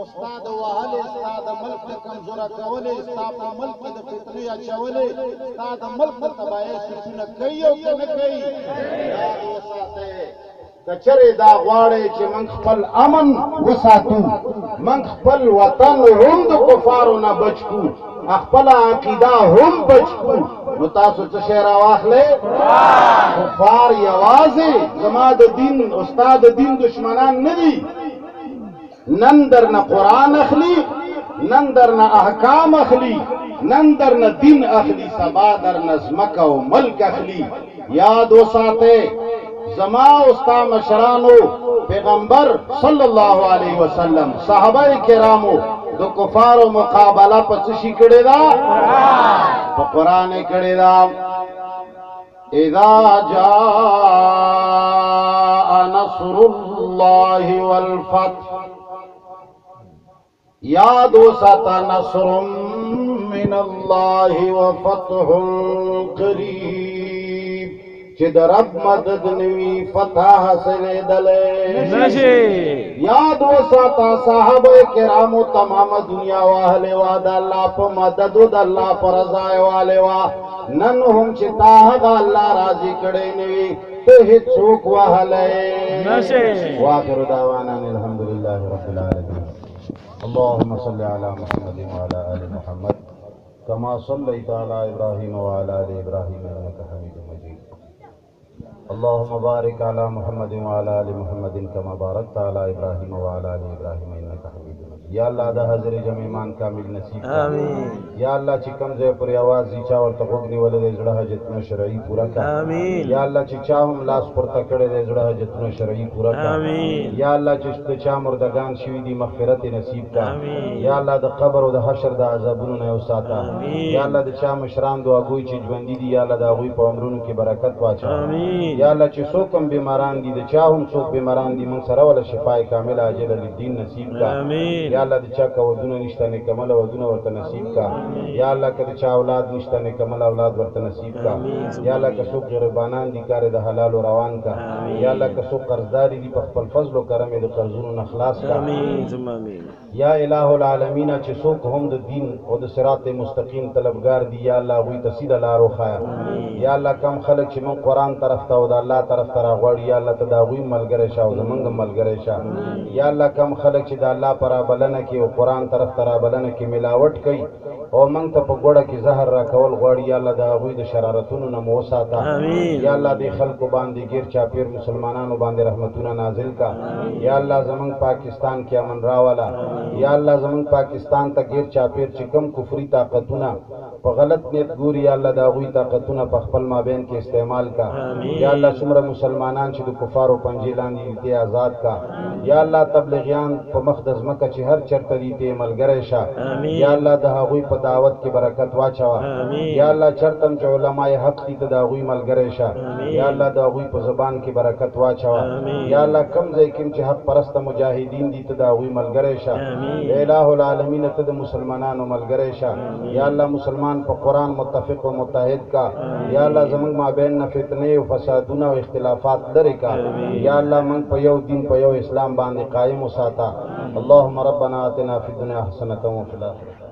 استاد وحل استاد ملک کمزورہ کولے استاد ملک دا فتنی اچھولے استاد ملک تباہی سچنا کئی او کنکئی یاد وساتے کچره دا غواړي چې من خپل امن وساتو من خپل وطن هم د کفارو نه بچو خپل عقیده هم بچو نو تاسو څه شی راواخلې کفار یوازې زما د دین استاد دین دشمنان نه دي نن درنه قرآن اخلي نن درنه احکام اخلي نن درنه دین اخلي سبا درنه ځمکه او ملک اخلي یاد وساته زما استا مشرانو پیغمبر صلی اللہ علیہ وسلم صحابہ کرامو دو کفار و مقابلہ پچشی کڑے دا تو قرآن کڑے دا اذا جاء نصر اللہ والفتح یادو ستا نصر من اللہ وفتح قریب چې د رب مدد نوی فتح حاصل دلے یاد وساتا صحابہ کرامو تمام دنیا واہلے وا دا اللہ پا مدد و دا اللہ پا رضائے والے وا نن ہم چتا حقا اللہ راضی کڑے نوی تہت سوک واہلے واخر دعوانا الحمدللہ رب العالمين اللهم صل على محمد وعلى آل محمد كما صليت على إبراهيم وعلى آل إبراهيم إنك حميد مجيد اللهم بارك على محمد وعلى آل محمد كما باركت على إبراهيم وعلى آل إبراهيم إنك حميد مجيد یا اللہ دا حضر جمیمان کامل نصیب کا آمین یا اللہ چی کم زی پر آواز زیچا ورطا غگنی ولد زڑا حجتنا شرعی پورا کا آمین یا اللہ چی چاہم لاس پر تکڑے دے زڑا حجتنا شرعی پورا کا آمین یا اللہ چی چا مردگان شوی دی مغفرت نصیب کا آمین یا اللہ دا قبر و دا حشر دا عذابونو نیو ساتا آمین یا اللہ دا چا مشران دو اگوی چی جوندی دی یا اللہ دا اگوی پا عمرونو کی برکت واچا آمین یا اللہ چی سوکم بیماران دی دا چاہم سوک بیماران دی من سرول شفای کامل عاجل للدین نصیب کا آمین یا اللہ دا چا کا ودونه نشته نکمل ودونه ورته نصیب کا یا الله که چا اولاد نشته نکمل اولاد ورته نصیب کا یا الله که څوک غریبانان دي کار د حلال او روان کا یا الله که څوک قرضداري دي په خپل فضل او کرم د قرضونو نه خلاص کا آمین ثم آمین یا الہ العالمین چې څوک هم د دین او د صراط مستقیم طلبگار دي یا الله غوی ته سیده لار وخایا یا الله کم خلک چې من قرآن طرف ته او د الله طرف ته راغواړي یا الله ته دا غوی ملګری شه او زمونږ ملګری شه یا الله کم خلک چې د الله پر بلنه کې او قرآن طرف ته رابلنه کې ملاوټ کوي او موږ ته په ګوړه کې زهر راکول غواړي یا الله د هغوی د شرارتونو نه مو وساته یا الله دې خلکو باندې ګیر چاپیر مسلمانانو باندې رحمتونه نازل کا یا الله زمونږ پاکستان کې امن راولا یا الله زمونږ پاکستان ته ګیر چاپیر چې کوم کفري طاقتونه په غلط نیت ګوري یا الله د هغوی طاقتونه په خپل مابین کې استعمال کا یا الله څومره مسلمانان چې د کفارو پنجې لاندې دي آزاد کا یا الله تبلیغیان په مخ د ځمکه چې هر چرته دي ته ملګری شه یا الله د هغوی په دعوت کې برکت واچوه یا الله چرتم چې علماء حق دي ته د هغوی ملګری شه یا الله د هغوی په زبان کې برکت واچوه یا الله کم ځای کې چې حق پرست مجاهدین دي ته د هغوی ملګری شه الہ العالمین ته د مسلمانانو ملګری شه یا الله مسلمان په قرآن متفق و متحد کا یا الله زمونږ مابین نه فتنې او فسادونه او اختلافات لرې کا یا الله موږ په یو دین په یو اسلام باندې قائم وساته اللهم ربنا آتنا فی الدنیا حسنة وفي الآخرة